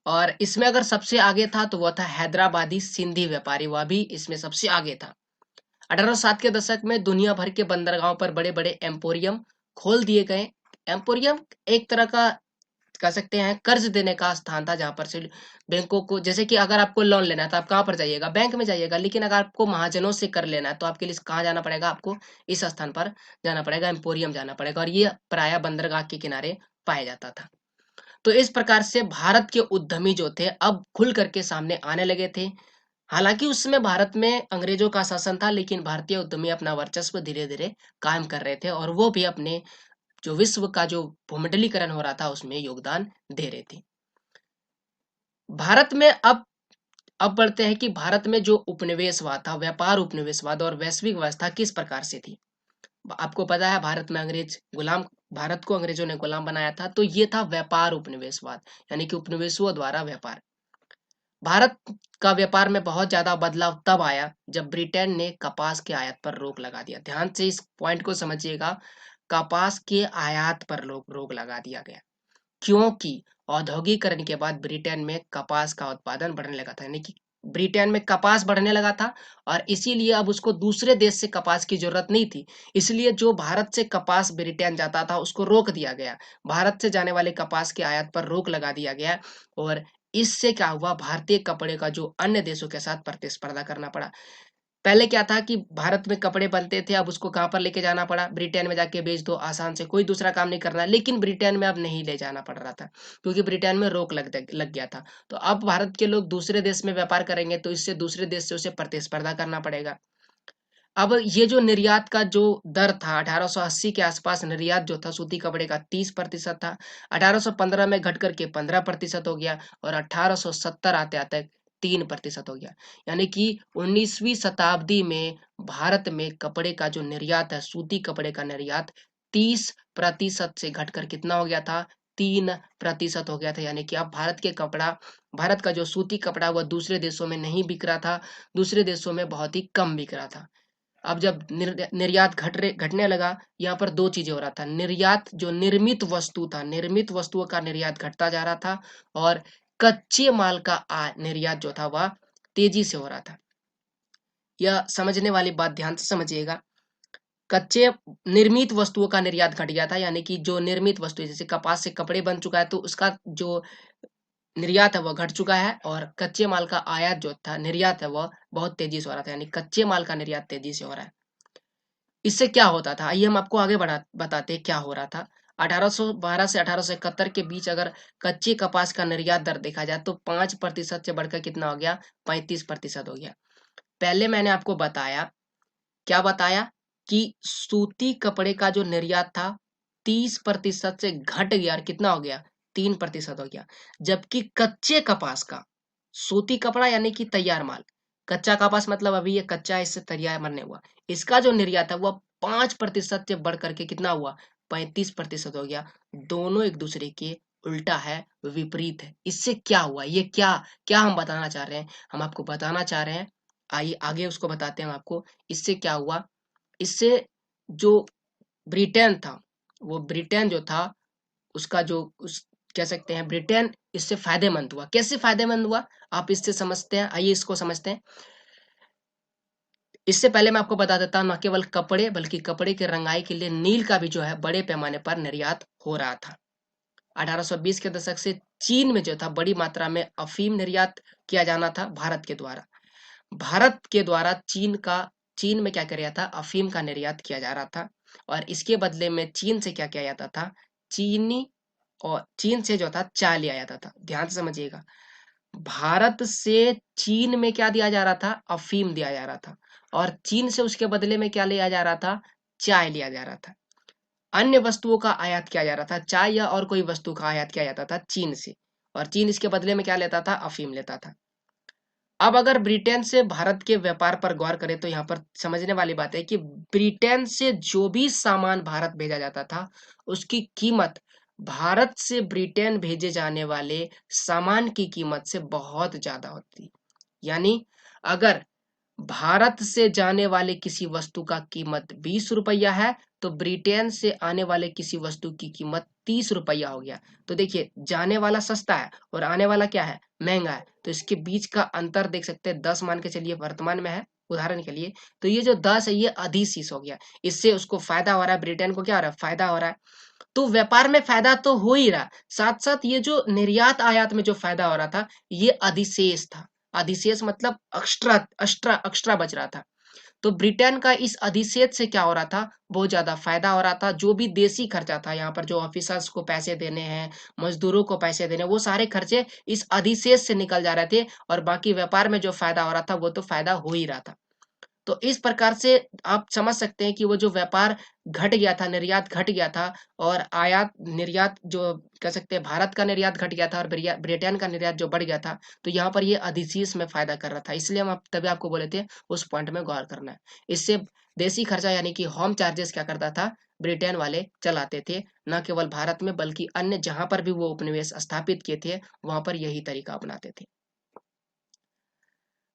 और इसमें अगर सबसे आगे था तो वह था हैदराबादी सिंधी व्यापारी, वह भी इसमें सबसे आगे था। 1860 के दशक में दुनिया भर के बंदरगाहों पर बड़े बड़े एम्पोरियम खोल दिए गए। एम्पोरियम एक तरह का कह सकते हैं कर्ज देने का स्थान था, जहां पर से बैंकों को, जैसे कि अगर आपको लोन लेना है तो आप कहाँ पर जाइएगा? बैंक में जाइएगा। लेकिन अगर आपको महाजनों से कर लेना है तो आपके लिए कहाँ जाना पड़ेगा? आपको इस स्थान पर जाना पड़ेगा, एम्पोरियम जाना पड़ेगा, और ये प्राय बंदरगाह के किनारे पाया जाता था। तो इस प्रकार से भारत के उद्यमी जो थे अब खुल करके सामने आने लगे थे। हालांकि उस समय भारत में अंग्रेजों का शासन था, लेकिन भारतीय उद्यमी अपना वर्चस्व धीरे धीरे कायम कर रहे थे, और वो भी अपने जो विश्व का जो भूमंडलीकरण हो रहा था उसमें योगदान दे रहे थे। भारत में अब बढ़ते हैं कि भारत में जो उपनिवेशवाद था, व्यापार उपनिवेशवाद और वैश्विक व्यवस्था किस प्रकार से थी। आपको पता है भारत को अंग्रेजों ने गुलाम बनाया था, तो ये था व्यापार उपनिवेशवाद, यानी कि उपनिवेशों द्वारा व्यापार। भारत का व्यापार में बहुत ज्यादा बदलाव तब आया जब ब्रिटेन ने कपास के आयात पर रोक लगा दिया। ध्यान से इस पॉइंट को समझिएगा, कपास के आयात पर रोक लगा दिया गया, क्योंकि औद्योगिकरण के बाद ब्रिटेन में कपास का उत्पादन बढ़ने लगा था, यानी कि ब्रिटेन में कपास बढ़ने लगा था, और इसीलिए अब उसको दूसरे देश से कपास की जरूरत नहीं थी। इसलिए जो भारत से कपास ब्रिटेन जाता था उसको रोक दिया गया। भारत से जाने वाले कपास के आयात पर रोक लगा दिया गया, और इससे क्या हुआ, भारतीय कपड़े का जो अन्य देशों के साथ प्रतिस्पर्धा करना पड़ा। पहले क्या था कि भारत में कपड़े बनते थे, अब उसको कहाँ पर लेके जाना पड़ा? ब्रिटेन में जाके बेच दो, आसान से, कोई दूसरा काम नहीं करना। लेकिन ब्रिटेन में अब नहीं ले जाना पड़ रहा था, क्योंकि ब्रिटेन में रोक लग गया था। तो अब भारत के लोग दूसरे देश में व्यापार करेंगे तो इससे दूसरे देश से उसे प्रतिस्पर्धा करना पड़ेगा। अब ये जो निर्यात का जो दर था, 1880 के आसपास निर्यात जो था सूती कपड़े का 30% था। 1815 में घट करके 15% हो गया, और 1870 आते आते 3% हो गया। यानी कि 19वीं शताब्दी में भारत में कपड़े का जो निर्यात है, सूती कपड़े का निर्यात 30% से घटकर कितना हो गया था? 3% हो गया था। यानी कि अब भारत का जो सूती कपड़ा वह दूसरे देशों में नहीं बिक रहा था, दूसरे देशों में बहुत ही कम बिक रहा था। अब जब निर्यात घटने लगा, यहाँ पर दो चीजें हो रहा था। निर्यात जो निर्मित वस्तु था, निर्मित वस्तुओं का निर्यात घटता जा रहा था, और कच्चे माल का निर्यात जो था वह तेजी से हो रहा था। यह समझने वाली बात ध्यान से समझिएगा। कच्चे निर्मित वस्तुओं का निर्यात घट गया था, यानी कि जो निर्मित वस्तु जैसे कपास से कपड़े बन चुका है तो उसका जो निर्यात है वह घट चुका है, और कच्चे माल का आयात जो था, निर्यात है, वह बहुत तेजी से हो रहा था, यानी कच्चे माल का निर्यात तेजी से हो रहा है। इससे क्या होता था, आइए हम आपको आगे बताते हैं क्या हो रहा था। 1812 से 1871 के बीच अगर कच्चे कपास का निर्यात दर देखा जाए तो 5% से बढ़कर कितना हो गया? 35% हो गया। पहले मैंने आपको क्या बताया कि सूती कपड़े का जो निर्यात था 30% से घट गया, और कितना हो गया? 3% हो गया। जबकि कच्चे कपास का, सूती कपड़ा यानी कि तैयार माल, कच्चा कपास मतलब अभी ये कच्चा है, इससे तैयार बनने हुआ, इसका जो निर्यात है वह 5% से बढ़ करके कितना हुआ? 35% हो गया। दोनों एक दूसरे के उल्टा है, विपरीत है। इससे क्या हुआ, ये क्या क्या हम बताना चाह रहे हैं? हम आपको बताना चाह रहे हैं, आइए आगे उसको बताते हैं हम आपको। इससे क्या हुआ? इससे जो ब्रिटेन था, वो ब्रिटेन जो था उसका जो कह सकते हैं ब्रिटेन इससे फायदेमंद हुआ। कैसे फायदेमंद हुआ आप इससे समझते हैं, आइए इसको समझते हैं। इससे पहले मैं आपको बता देता हूं, न केवल कपड़े बल्कि कपड़े के रंगाई के लिए नील का भी जो है बड़े पैमाने पर निर्यात हो रहा था। 1820 के दशक से चीन में जो था बड़ी मात्रा में अफीम निर्यात किया जाना था भारत के द्वारा। भारत के द्वारा चीन में क्या किया था, अफीम का निर्यात किया जा रहा था, और इसके बदले में चीन से क्या किया जाता था, चीन से जो था चाय लिया जाता था। ध्यान से समझिएगा, भारत से चीन में क्या दिया जा रहा था, अफीम दिया जा रहा था, और चीन से उसके बदले में क्या लिया जा रहा था, चाय लिया जा रहा था। अन्य वस्तुओं का आयात किया जा रहा था, चाय या और कोई वस्तु का आयात किया जाता था चीन से, और चीन इसके बदले में क्या लेता था, अफीम लेता था। अब अगर ब्रिटेन से भारत के व्यापार पर गौर करें तो यहाँ पर समझने वाली बात है कि ब्रिटेन से जो भी सामान भारत भेजा जाता था उसकी कीमत भारत से ब्रिटेन भेजे जाने वाले सामान की कीमत से बहुत ज्यादा होती। यानी अगर भारत से जाने वाले किसी वस्तु का कीमत 20 रुपया है तो ब्रिटेन से आने वाले किसी वस्तु की कीमत 30 रुपया हो गया। तो देखिए, जाने वाला सस्ता है और आने वाला क्या है, महंगा है। तो इसके बीच का अंतर देख सकते हैं, 10 मान के चलिए वर्तमान में है उदाहरण के लिए, तो ये जो 10 है ये अधिशीष हो गया। इससे उसको फायदा हो रहा है, ब्रिटेन को क्या हो रहा है, फायदा हो रहा है। तो व्यापार में फायदा तो हो ही रहा, साथ साथ ये जो निर्यात आयात में जो फायदा हो रहा था ये अधिशेष था। अधिशेष मतलब एक्स्ट्रा एक्स्ट्रा एक्स्ट्रा बच रहा था। तो ब्रिटेन का इस अधिशेष से क्या हो रहा था, बहुत ज्यादा फायदा हो रहा था। जो भी देसी खर्चा था, यहाँ पर जो ऑफिसर्स को पैसे देने हैं, मजदूरों को पैसे देने, वो सारे खर्चे इस अधिशेष से निकल जा रहे थे, और बाकी व्यापार में जो फायदा हो रहा था वो तो फायदा हो ही रहा था। तो इस प्रकार से आप समझ सकते हैं कि वो जो व्यापार घट गया था, निर्यात घट गया था, और आयात निर्यात जो कह सकते हैं, भारत का निर्यात घट गया था और ब्रिटेन का निर्यात जो बढ़ गया था, तो यहाँ पर ये अधिशीष में फायदा कर रहा था। इसलिए हम तभी आपको बोले थे उस पॉइंट में गौर करना है। इससे देसी खर्चा यानी कि होम चार्जेस क्या करता था, ब्रिटेन वाले चलाते थे, न केवल भारत में बल्कि अन्य जहां पर भी वो उपनिवेश स्थापित किए थे वहां पर यही तरीका अपनाते थे।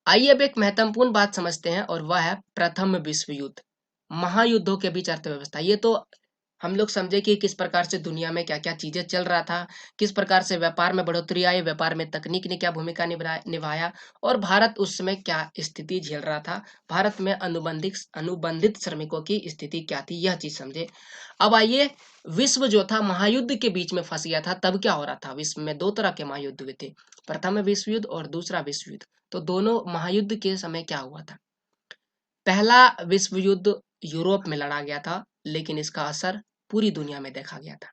आइए अब एक महत्वपूर्ण बात समझते हैं, और वह है प्रथम विश्व युद्ध, महायुद्धों के बीच अर्थव्यवस्था। ये तो हम लोग समझे कि किस प्रकार से दुनिया में क्या क्या चीजें चल रहा था, किस प्रकार से व्यापार में बढ़ोतरी आई, व्यापार में तकनीक ने क्या भूमिका निभाया, और भारत उस समय क्या स्थिति झेल रहा था, भारत में अनुबंधित अनुबंधित श्रमिकों की स्थिति क्या थी, यह चीज समझे। अब आइए, विश्व जो था महायुद्ध के बीच में फंस गया था, तब क्या हो रहा था। विश्व में दो तरह के महायुद्ध हुए थे, प्रथम विश्व युद्ध और दूसरा विश्व युद्ध। तो दोनों महायुद्ध के समय क्या हुआ था, पहला विश्व युद्ध यूरोप में लड़ा गया था, लेकिन इसका असर पूरी दुनिया में देखा गया था।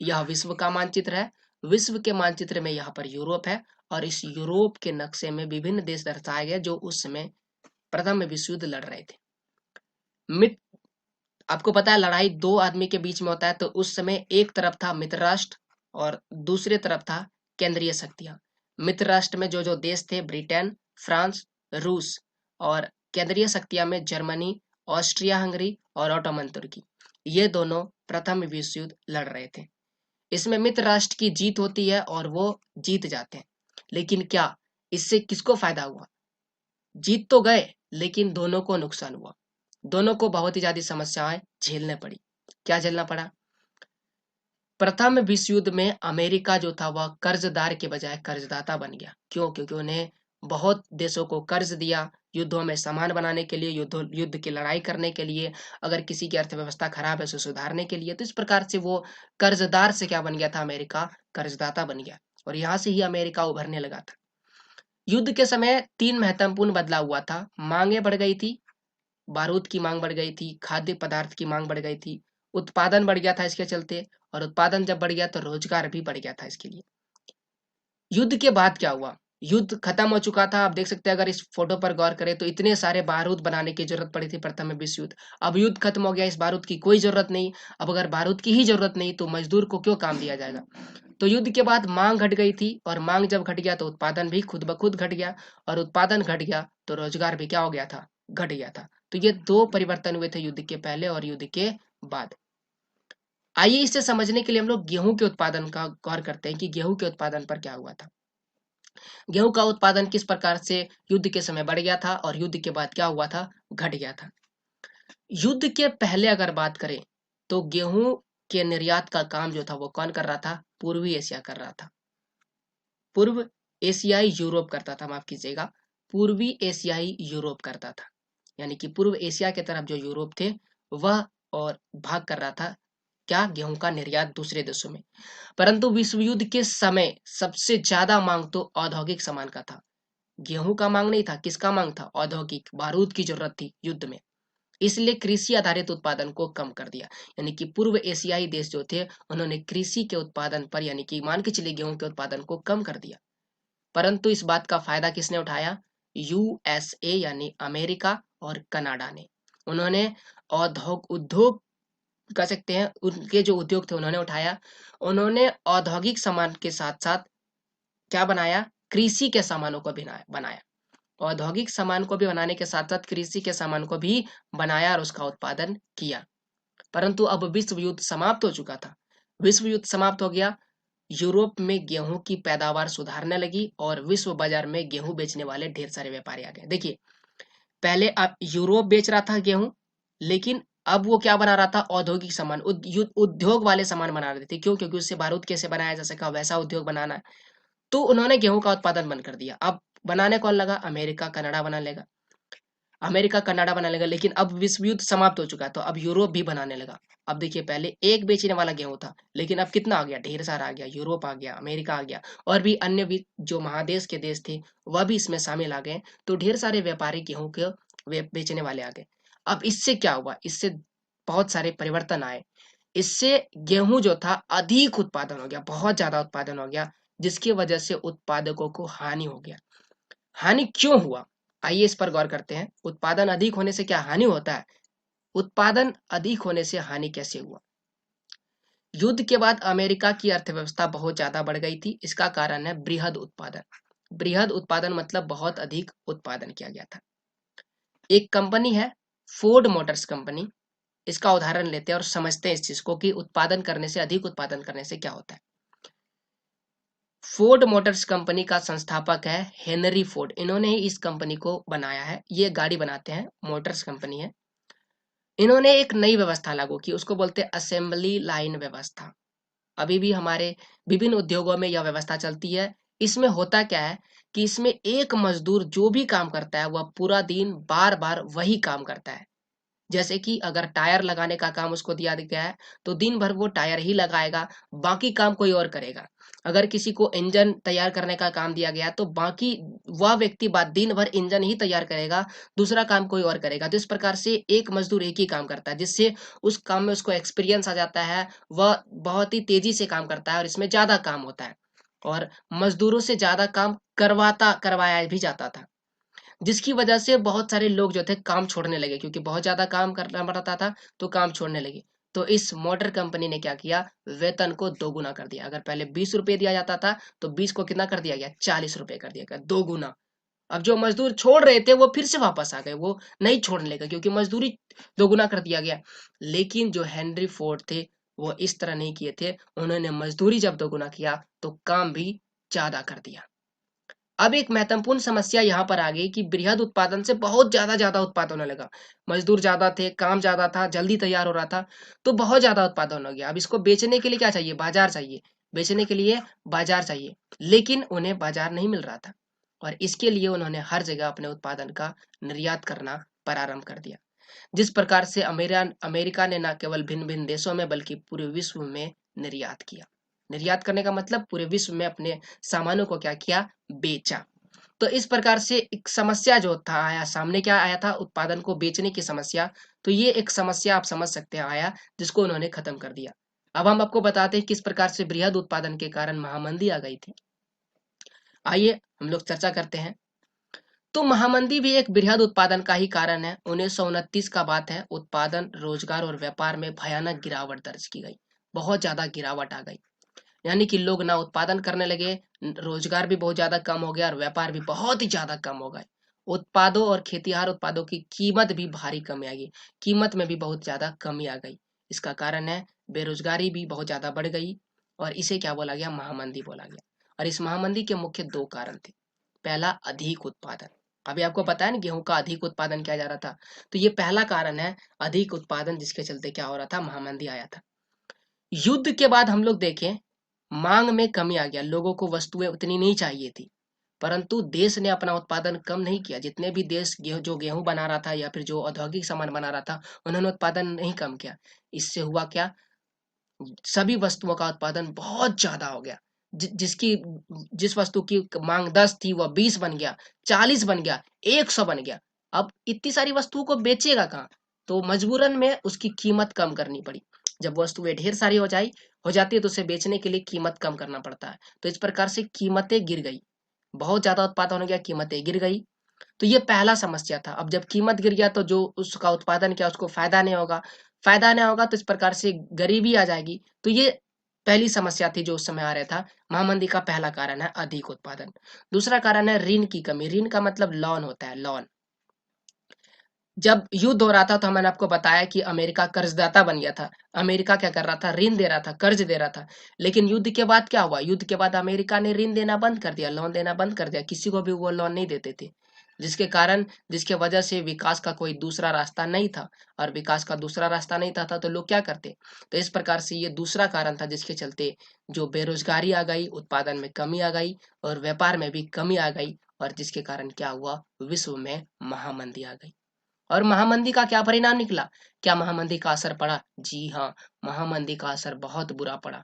यह विश्व का मानचित्र है, विश्व के मानचित्र में यहाँ पर यूरोप है, और इस यूरोप के नक्शे में विभिन्न देश दर्शाए गए जो उस समय प्रथम विश्व युद्ध लड़ रहे थे। मित आपको पता है लड़ाई दो आदमी के बीच में होता है, तो उस समय एक तरफ था मित्र राष्ट्र और दूसरे तरफ था केंद्रीय शक्तियां। मित्र राष्ट्र में जो जो देश थे, ब्रिटेन, फ्रांस, रूस, और केंद्रीय शक्तियां में जर्मनी, ऑस्ट्रिया हंगरी और ऑटोमन तुर्की, ये दोनों प्रथम विश्व युद्ध लड़ रहे थे। इसमें मित्र राष्ट्र की जीत होती है और वो जीत जाते हैं, लेकिन क्या इससे किसको फायदा हुआ, जीत तो गए लेकिन दोनों को नुकसान हुआ, दोनों को बहुत ही ज्यादा समस्याएं झेलने पड़ी। क्या झेलना पड़ा, प्रथम विश्व युद्ध में अमेरिका जो था वह कर्जदार के बजाय कर्जदाता बन गया। क्यों, क्योंकि उन्हें बहुत देशों को कर्ज दिया युद्धों में सामान बनाने के लिए, युद्ध की लड़ाई करने के लिए, अगर किसी की अर्थव्यवस्था खराब है उसे सुधारने के लिए। तो इस प्रकार से वो कर्जदार से क्या बन गया था, अमेरिका कर्जदाता बन गया, और यहाँ से ही अमेरिका उभरने लगा था। युद्ध के समय तीन महत्वपूर्ण बदलाव हुआ था, मांगे बढ़ गई थी, बारूद की मांग बढ़ गई थी, खाद्य पदार्थ की मांग बढ़ गई थी, उत्पादन बढ़ गया था इसके चलते, और उत्पादन जब बढ़ गया तो रोजगार भी बढ़ गया था इसके लिए। युद्ध के बाद क्या हुआ, युद्ध खत्म हो चुका था। आप देख सकते हैं, अगर इस फोटो पर गौर करें तो इतने सारे बारूद बनाने की जरूरत पड़ी थी प्रथम विश्व युद्ध। अब युद्ध खत्म हो गया, इस बारूद की कोई जरूरत नहीं। अब अगर बारूद की ही जरूरत नहीं तो मजदूर को क्यों काम दिया जाएगा। तो युद्ध के बाद मांग घट गई थी, और मांग जब घट गया तो उत्पादन भी खुद ब खुद घट गया, और उत्पादन घट गया तो रोजगार भी क्या हो गया था, घट गया था। तो ये दो परिवर्तन हुए थे युद्ध के पहले और युद्ध के बाद। आइए इसे समझने के लिए हम लोग गेहूं के उत्पादन का गौर करते हैं कि गेहूं के उत्पादन पर क्या हुआ था। गेहूं का उत्पादन किस प्रकार से युद्ध के समय बढ़ गया था और युद्ध के बाद क्या हुआ था, घट गया था। युद्ध के पहले अगर बात करें तो गेहूं के निर्यात का काम जो था वो कौन कर रहा था? पूर्वी एशिया कर रहा था। पूर्व एशियाई यूरोप करता था, माफ कीजिएगा, पूर्वी एशियाई यूरोप करता था। यानी कि पूर्व एशिया के तरफ जो यूरोप थे वह और भाग कर रहा था क्या? गेहूं का निर्यात दूसरे देशों में। परंतु विश्व युद्ध के समय सबसे ज्यादा मांग तो औद्योगिक सामान का था। गेहूं का मांग नहीं था, किसका मांग था? औद्योगिक बारूद की जरूरत थी युद्ध में। इसलिए कृषि आधारित उत्पादन को कम कर दिया। यानी कि पूर्व एशियाई देश जो थे उन्होंने कृषि के उत्पादन पर, यानी कि मान के चलिए गेहूं के उत्पादन को कम कर दिया। परंतु इस बात का फायदा किसने उठाया? यूएसए यानी अमेरिका और कनाडा ने। उन्होंने उद्योग कह सकते हैं, उनके जो उद्योग थे उन्होंने उठाया। उन्होंने औद्योगिक सामान के साथ साथ क्या बनाया? कृषि के सामानों को भी बनाया। औद्योगिक सामान को भी बनाने के साथ साथ कृषि के सामान को भी बनाया और उसका उत्पादन किया। परंतु अब विश्व युद्ध समाप्त हो चुका था। विश्व युद्ध समाप्त हो गया, यूरोप में गेहूं की पैदावार सुधारने लगी और विश्व बाजार में गेहूं बेचने वाले ढेर सारे व्यापारी आ गए। देखिए, पहले अब यूरोप बेच रहा था गेहूं, लेकिन अब वो क्या बना रहा था? औद्योगिक सामान, उद्योग वाले सामान बना रहे थे। क्यों? क्योंकि उससे बारूद कैसे बनाया जा सका वैसा उद्योग बनाना है। तो उन्होंने गेहूं का उत्पादन बंद कर दिया। अब बनाने कौन लगा? अमेरिका कनाडा बना लेगा। अमेरिका कनाडा बनाने लगा, लेकिन अब विश्व युद्ध समाप्त हो चुका है तो अब यूरोप भी बनाने लगा। अब देखिए, पहले एक बेचने वाला गेहूं था, लेकिन अब कितना आ गया? ढेर सारा आ गया। यूरोप आ गया, अमेरिका आ गया, और भी अन्य भी जो महादेश के देश थे वह भी इसमें शामिल आ गए। तो ढेर सारे व्यापारी गेहूं के बेचने वाले आ गए। अब इससे क्या हुआ? इससे बहुत सारे परिवर्तन आए। इससे गेहूं जो था अधिक उत्पादन हो गया, बहुत ज्यादा उत्पादन हो गया, जिसकी वजह से उत्पादकों को हानि हो गया। हानि क्यों हुआ? आइए इस पर गौर करते हैं। उत्पादन अधिक होने से क्या हानि होता है? उत्पादन अधिक होने से हानि कैसे हुआ? युद्ध के बाद अमेरिका की अर्थव्यवस्था बहुत ज्यादा बढ़ गई थी। इसका कारण है बृहद उत्पादन। बृहद उत्पादन मतलब बहुत अधिक उत्पादन किया गया था। एक कंपनी है फोर्ड मोटर्स कंपनी, इसका उदाहरण लेते हैं और समझते हैं इस चीज को कि उत्पादन करने से, अधिक उत्पादन करने से क्या होता है। फोर्ड मोटर्स कंपनी का संस्थापक है हेनरी फोर्ड। इन्होंने ही इस कंपनी को बनाया है। ये गाड़ी बनाते हैं, मोटर्स कंपनी है। इन्होंने एक नई व्यवस्था लागू की, उसको बोलते हैं असेंबली लाइन व्यवस्था। अभी भी हमारे विभिन्न उद्योगों में यह व्यवस्था चलती है। इसमें होता क्या है कि इसमें एक मजदूर जो भी काम करता है वह पूरा दिन बार बार वही काम करता है। जैसे कि अगर टायर लगाने का काम उसको दिया गया है तो दिन भर वो टायर ही लगाएगा, बाकी काम कोई और करेगा। अगर किसी को इंजन तैयार करने का काम दिया गया तो बाकी वह व्यक्ति बाद दिन भर इंजन ही तैयार करेगा, दूसरा काम कोई और करेगा। तो इस प्रकार से एक मजदूर एक ही काम करता है, जिससे उस काम में उसको एक्सपीरियंस आ जाता है। वह बहुत ही तेजी से काम करता है और इसमें ज्यादा काम होता है, और मजदूरों से ज्यादा काम करवाया भी जाता था, जिसकी वजह से बहुत सारे लोग जो थे काम छोड़ने लगे, क्योंकि बहुत ज्यादा काम करना पड़ता था तो काम छोड़ने लगे। तो इस मोटर कंपनी ने क्या किया? वेतन को दोगुना कर दिया। अगर पहले 20 रुपए दिया जाता था तो 20 को कितना कर दिया गया? 40 रुपए कर दिया गया, दोगुना। अब जो मजदूर छोड़ रहे थे वो फिर से वापस आ गए, वो नहीं छोड़ने लगे क्योंकि मजदूरी दोगुना कर दिया गया। लेकिन जो हेनरी फोर्ड थे वो इस तरह नहीं किए थे। उन्होंने मजदूरी जब दोगुना किया तो काम भी ज्यादा कर दिया। अब एक महत्वपूर्ण समस्या यहाँ पर आ गई कि बृहद उत्पादन से बहुत ज्यादा उत्पादन होने लगा। मजदूर ज्यादा थे, काम ज्यादा था, जल्दी तैयार हो रहा था, तो बहुत ज्यादा उत्पादन हो गया। अब इसको बेचने के लिए क्या चाहिए? बाजार चाहिए। बेचने के लिए बाजार चाहिए, लेकिन उन्हें बाजार नहीं मिल रहा था, और इसके लिए उन्होंने हर जगह अपने उत्पादन का निर्यात करना प्रारंभ कर दिया। जिस प्रकार से अमेरिका ने न केवल भिन्न भिन्न देशों में बल्कि पूरे विश्व में निर्यात किया। निर्यात करने का मतलब पूरे विश्व में अपने सामानों को क्या किया? बेचा। तो इस प्रकार से एक समस्या जो था आया सामने, क्या आया था? उत्पादन को बेचने की समस्या। तो ये एक समस्या आप समझ सकते हैं आया, जिसको उन्होंने खत्म कर दिया। अब हम आपको बताते हैं किस प्रकार से बृहद उत्पादन के कारण महामंदी आ गई थी। आइए हम लोग चर्चा करते हैं। तो महामंदी भी एक बृहद उत्पादन का ही कारण है। 1929 का बात है। उत्पादन, रोजगार और व्यापार में भयानक गिरावट दर्ज की गई। बहुत ज्यादा गिरावट आ गई। यानी कि लोग ना उत्पादन करने लगे, रोजगार भी बहुत ज्यादा कम हो गया और व्यापार भी बहुत ही ज्यादा कम हो गए। उत्पादों और खेतीहार उत्पादों की कीमत भी भारी कमी आ गई। कीमत में भी बहुत ज्यादा कमी आ गई। इसका कारण है बेरोजगारी भी बहुत ज्यादा बढ़ गई, और इसे क्या बोला गया? महामंदी बोला गया। और इस महामंदी के मुख्य दो कारण थे। पहला, अधिक उत्पादन। अभी आपको पता है ना, गेहूं का अधिक उत्पादन किया जा रहा था, तो ये पहला कारण है, अधिक उत्पादन, जिसके चलते क्या हो रहा था? महामंदी आया था। युद्ध के बाद हम लोग देखें, मांग में कमी आ गया, लोगों को वस्तुएं उतनी नहीं चाहिए थी, परंतु देश ने अपना उत्पादन कम नहीं किया। जितने भी देश जो गेहूं बना रहा था या फिर जो औद्योगिक सामान बना रहा था, उन्होंने उत्पादन नहीं कम किया। इससे हुआ क्या, सभी वस्तुओं का उत्पादन बहुत ज्यादा हो गया। जिसकी जिस वस्तु की मांग 10 थी वह 20 बन गया, 40 बन गया, 100 बन गया। अब इतनी सारी वस्तुओं को बेचेगा कहाँ? तो मजबूरन में उसकी कीमत कम करनी पड़ी। जब वस्तुएं ढेर सारी हो जाती है तो उसे बेचने के लिए कीमत कम करना पड़ता है। तो इस प्रकार से कीमतें गिर गई, बहुत ज्यादा उत्पादन हो गया, कीमतें गिर गई। तो ये पहला समस्या था। अब जब कीमत गिर गया तो जो उसका उत्पादन किया उसको फायदा नहीं होगा, फायदा नहीं होगा तो इस प्रकार से गरीबी आ जाएगी। तो ये पहली समस्या थी जो उस समय आ रहा था। महामंदी का पहला कारण है अधिक उत्पादन। दूसरा कारण है ऋण की कमी। ऋण का मतलब लोन होता है, लोन। जब युद्ध हो रहा था तो मैंने आपको बताया कि अमेरिका कर्जदाता बन गया था। अमेरिका क्या कर रहा था, ऋण दे रहा था, कर्ज दे रहा था। लेकिन युद्ध के बाद क्या हुआ, युद्ध के बाद अमेरिका ने ऋण देना बंद कर दिया, लोन देना बंद कर दिया, किसी को भी वो लोन नहीं देते थे। जिसके कारण, जिसके वजह से विकास का कोई दूसरा रास्ता नहीं था। और विकास का दूसरा रास्ता नहीं था तो लोग क्या करते? तो इस प्रकार से ये दूसरा कारण था जिसके चलते जो बेरोजगारी आ गई, उत्पादन में कमी आ गई और व्यापार में भी कमी आ गई। और जिसके कारण क्या हुआ, विश्व में महामंदी आ गई। और महामंदी का क्या परिणाम निकला? क्या महामंदी का असर पड़ा? जी हाँ, महामंदी का असर बहुत बुरा पड़ा।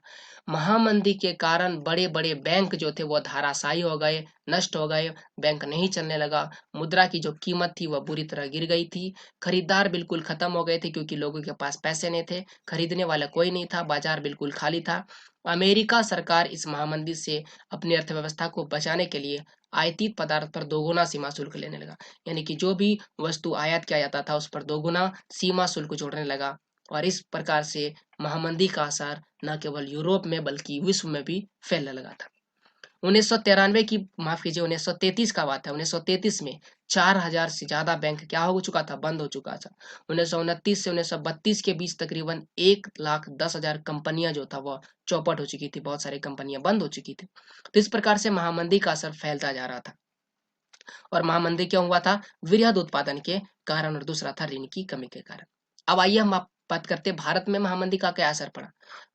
महामंदी के कारण बड़े बड़े बैंक जो थे वो धराशायी हो गए, नष्ट हो गए। बैंक नहीं चलने लगा। मुद्रा की जो कीमत थी वह बुरी तरह गिर गई थी। खरीदार बिल्कुल खत्म हो गए थे क्योंकि लोगों के पास पैसे नहीं थे, खरीदने वाला कोई नहीं था, बाजार बिल्कुल खाली था। अमेरिका सरकार इस महामंदी से अपनी अर्थव्यवस्था को बचाने के लिए आयातित पदार्थ पर दोगुना सीमा शुल्क लेने लगा। यानी कि जो भी वस्तु आयात किया जाता था उस पर दोगुना सीमा शुल्क जोड़ने लगा। और इस प्रकार से महामंदी का असर न केवल यूरोप में बल्कि विश्व में भी फैलने लगा था। 1993 की, माफ कीजिए, 1933 का बात है। 1933 में 4000 से ज्यादा बैंक क्या हो चुका था, बंद हो चुका था। 1929 से 1932 के बीच तकरीबन 1,10,000 कंपनियां जो था वह चौपट हो चुकी थी, बहुत सारी कंपनियां बंद हो चुकी थी। तो इस प्रकार से महामंदी का असर फैलता जा रहा था। और महामंदी क्यों हुआ था? वृहद उत्पादन के कारण और दूसरा था ऋण की कमी के कारण। अब आइए हम बात करते हैं भारत में महामंदी का क्या असर पड़ा।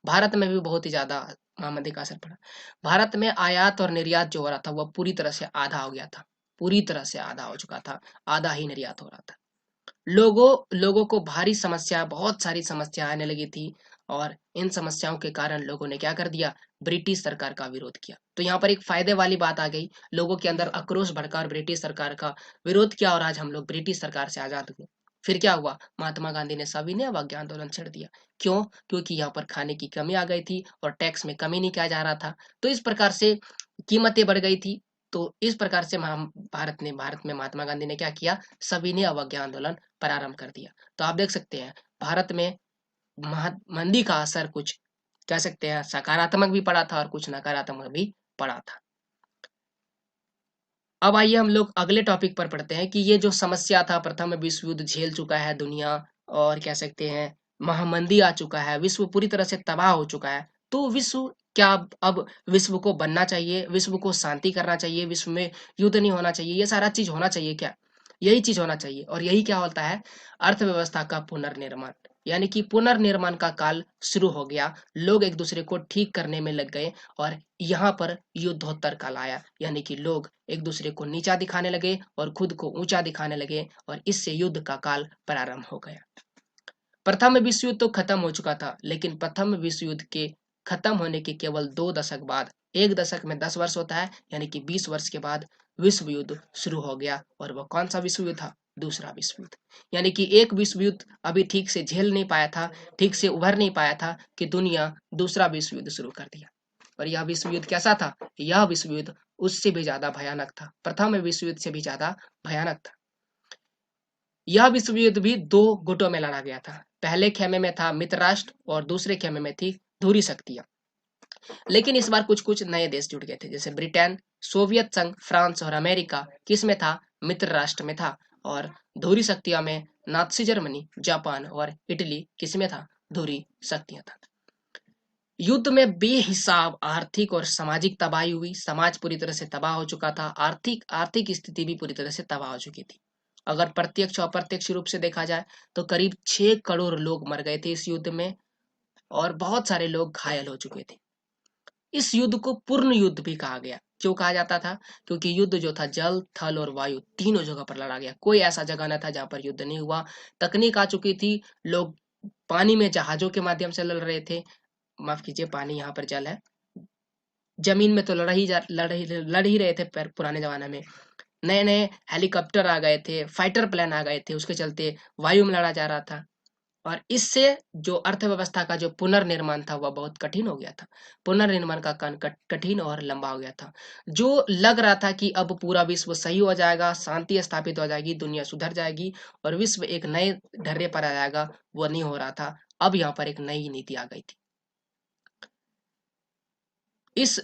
भारत में भी बहुत ही ज्यादा महामंदी का असर पड़ा। भारत में आयात और निर्यात जो हो रहा था वह पूरी तरह से आधा हो गया था, पूरी तरह से आधा हो चुका था, आधा ही निर्यात हो रहा था। लोगों को भारी समस्या, बहुत सारी समस्या आने लगी थी। और इन समस्याओं के कारण लोगों ने क्या कर दिया, ब्रिटिश सरकार का विरोध किया। तो यहाँ पर एक फायदे वाली बात आ गई, लोगों के अंदर आक्रोश भड़का और ब्रिटिश सरकार का विरोध किया और आज हम लोग ब्रिटिश सरकार से आजाद हुए। फिर क्या हुआ, महात्मा गांधी ने सविनय अवज्ञा आंदोलन छेड़ दिया। क्यों? क्योंकि यहाँ पर खाने की कमी आ गई थी और टैक्स में कमी नहीं किया जा रहा था। तो इस प्रकार से कीमतें बढ़ गई थी। तो इस प्रकार से भारत में महात्मा गांधी ने क्या किया, सविनय अवज्ञा आंदोलन प्रारंभ कर दिया। तो आप देख सकते हैं भारत में मंदी का असर कुछ कह सकते हैं सकारात्मक भी पड़ा था और कुछ नकारात्मक भी पड़ा था। अब आइए हम लोग अगले टॉपिक पर पढ़ते हैं कि ये जो समस्या था, प्रथम विश्व युद्ध झेल चुका है दुनिया, और कह सकते हैं महामंदी आ चुका है, विश्व पूरी तरह से तबाह हो चुका है। तो विश्व क्या, अब विश्व को बनना चाहिए, विश्व को शांति करना चाहिए, विश्व में युद्ध नहीं होना चाहिए, ये सारा चीज होना चाहिए क्या? यही चीज होना चाहिए। और यही क्या होता है, अर्थव्यवस्था का पुनर्निर्माण। यानी कि पुनर्निर्माण का काल शुरू हो गया, लोग एक दूसरे को ठीक करने में लग गए और यहाँ पर युद्धोत्तर काल आया। यानी कि लोग एक दूसरे को नीचा दिखाने लगे और खुद को ऊंचा दिखाने लगे और इससे युद्ध का काल प्रारंभ हो गया। प्रथम विश्व युद्ध तो खत्म हो चुका था, लेकिन प्रथम विश्व युद्ध के खत्म होने के केवल 2 दशक बाद, एक दशक में 10 वर्ष होता है, यानी कि 20 वर्ष के बाद विश्व युद्ध शुरू हो गया। और वह कौन सा विश्व युद्ध था? दूसरा विश्व युद्ध। यानी कि एक विश्व युद्ध अभी ठीक से झेल नहीं पाया था, ठीक से उभर नहीं पाया था कि दुनिया दूसरा विश्व युद्ध शुरू कर दिया। और यह विश्व युद्ध कैसा था? यह विश्व युद्ध उससे भी ज्यादा भयानक था, प्रथम विश्व युद्ध से भी ज्यादा भयानक था। यह विश्व युद्ध भी 2 गुटों में लड़ा गया था। पहले खेमे में था मित्र राष्ट्र और दूसरे खेमे में थी धुरी शक्तियां। लेकिन इस बार कुछ कुछ नए देश जुड़ गए थे, जैसे ब्रिटेन, सोवियत संघ, फ्रांस और अमेरिका किस में था? मित्र राष्ट्र में था। और धुरी शक्तियां में नाथसी जर्मनी, जापान और इटली किस में था? धुरी शक्तियां था। युद्ध में बेहिसाब आर्थिक और सामाजिक तबाही हुई, समाज पूरी तरह से तबाह हो चुका था, आर्थिक आर्थिक स्थिति भी पूरी तरह से तबाह हो चुकी थी। अगर प्रत्यक्ष और अप्रत्यक्ष रूप से देखा जाए तो करीब 6 करोड़ लोग मर गए थे इस युद्ध में। और बहुत सारे लोग घायल हो चुके थे। इस युद्ध को पूर्ण युद्ध भी कहा गया। क्यों कहा जाता था? क्योंकि युद्ध जो था जल, थल और वायु तीनों जगह पर लड़ा गया। कोई ऐसा जगह न था जहां पर युद्ध नहीं हुआ। तकनीक आ चुकी थी, लोग पानी में जहाजों के माध्यम से लड़ रहे थे। माफ कीजिए, पानी यहाँ पर जल है। जमीन में तो लड़ ही रहे थे पुराने जमाने में। नए नए हेलीकॉप्टर आ गए थे, फाइटर प्लेन आ गए थे, उसके चलते वायु में लड़ा जा रहा था। और इससे जो अर्थव्यवस्था का जो पुनर्निर्माण था वह बहुत कठिन हो गया था। पुनर्निर्माण का काम कठिन और लंबा हो गया था। जो लग रहा था कि अब पूरा विश्व सही हो जाएगा, शांति स्थापित हो जाएगी, दुनिया सुधर जाएगी और विश्व एक नए ढर्रे पर आ जाएगा, वो नहीं हो रहा था। अब यहाँ पर एक नई नीति आ गई थी। इस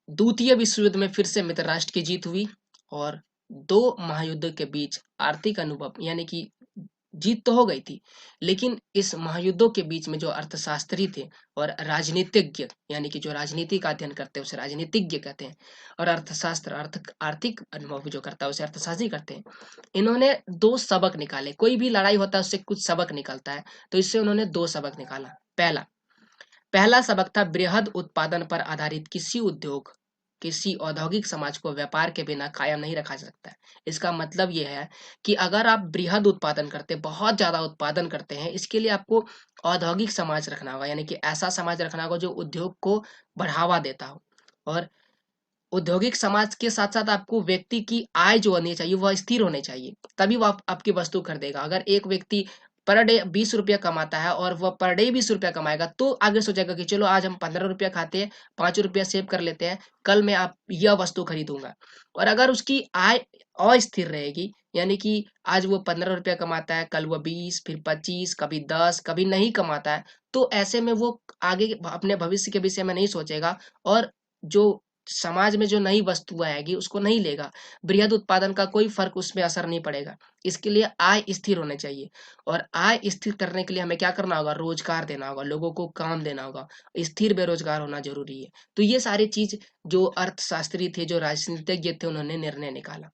द्वितीय विश्व युद्ध में फिर से मित्र राष्ट्र की जीत हुई और दो महायुद्ध के बीच आर्थिक अनुभव, यानी कि जीत तो हो गई थी, लेकिन इस महायुद्धों के बीच में जो अर्थशास्त्री थे और राजनीतिज्ञ, यानी कि जो राजनीति का अध्ययन करते हैं उसे राजनीतिज्ञ कहते हैं, और अर्थशास्त्र आर्थिक अनुभव जो करता है उसे अर्थशास्त्री करते हैं। इन्होंने दो सबक निकाले। कोई भी लड़ाई होता है उससे कुछ सबक निकलता है, तो इससे उन्होंने दो सबक निकाला। पहला सबक था, बृहद उत्पादन पर आधारित किसी उद्योग, किसी औद्योगिक समाज को व्यापार के बिना कायम नहीं रखा जा सकता है। इसका मतलब यह है कि अगर आप बृहद उत्पादन करते, बहुत ज्यादा उत्पादन करते हैं, इसके लिए आपको औद्योगिक समाज रखना होगा, यानी कि ऐसा समाज रखना होगा जो उद्योग को बढ़ावा देता हो। और औद्योगिक समाज के साथ साथ आपको व्यक्ति की आय जो होनी चाहिए वह स्थिर होनी चाहिए, तभी वो आपकी वस्तु खरीदेगा। अगर एक व्यक्ति पर डे 20 रुपया कमाता है और वह पर डे 20 रुपया कमाएगा, तो आगे सोचेगा कि चलो आज हम 15 रुपया खाते हैं, 5 रुपया सेव कर लेते हैं, कल मैं आप यह वस्तु खरीदूंगा। और अगर उसकी आय अस्थिर रहेगी, यानी कि आज वो 15 रुपया कमाता है, कल वो 20, फिर 25, कभी 10, कभी नहीं कमाता है, तो ऐसे में वो आगे अपने भविष्य के विषय में नहीं सोचेगा और जो समाज में जो नई वस्तु आएगी उसको नहीं लेगा। बृहद उत्पादन का कोई फर्क उसमें असर नहीं पड़ेगा। इसके लिए आय स्थिर होने चाहिए, और आय स्थिर करने के लिए हमें क्या करना होगा? रोजगार देना होगा, लोगों को काम देना होगा, स्थिर बेरोजगार होना जरूरी है। तो ये सारी चीज जो अर्थशास्त्री थे, जो राजनीतिज्ञ थे, उन्होंने निर्णय निकाला।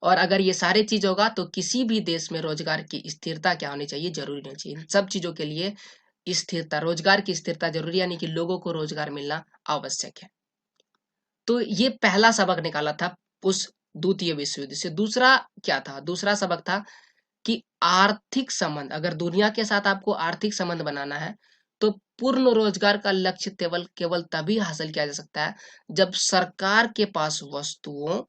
और अगर ये सारे चीज होगा तो किसी भी देश में रोजगार की स्थिरता क्या होनी चाहिए? जरूरी होनी चाहिए। इन सब चीजों के लिए स्थिरता, रोजगार की स्थिरता जरूरी, यानी कि लोगों को रोजगार मिलना आवश्यक है। तो ये पहला सबक निकाला था उस द्वितीय विश्व युद्ध से। दूसरा क्या था? दूसरा सबक था कि आर्थिक संबंध, अगर दुनिया के साथ आपको आर्थिक संबंध बनाना है तो पूर्ण रोजगार का लक्ष्य केवल केवल तभी हासिल किया जा सकता है जब सरकार के पास वस्तुओं,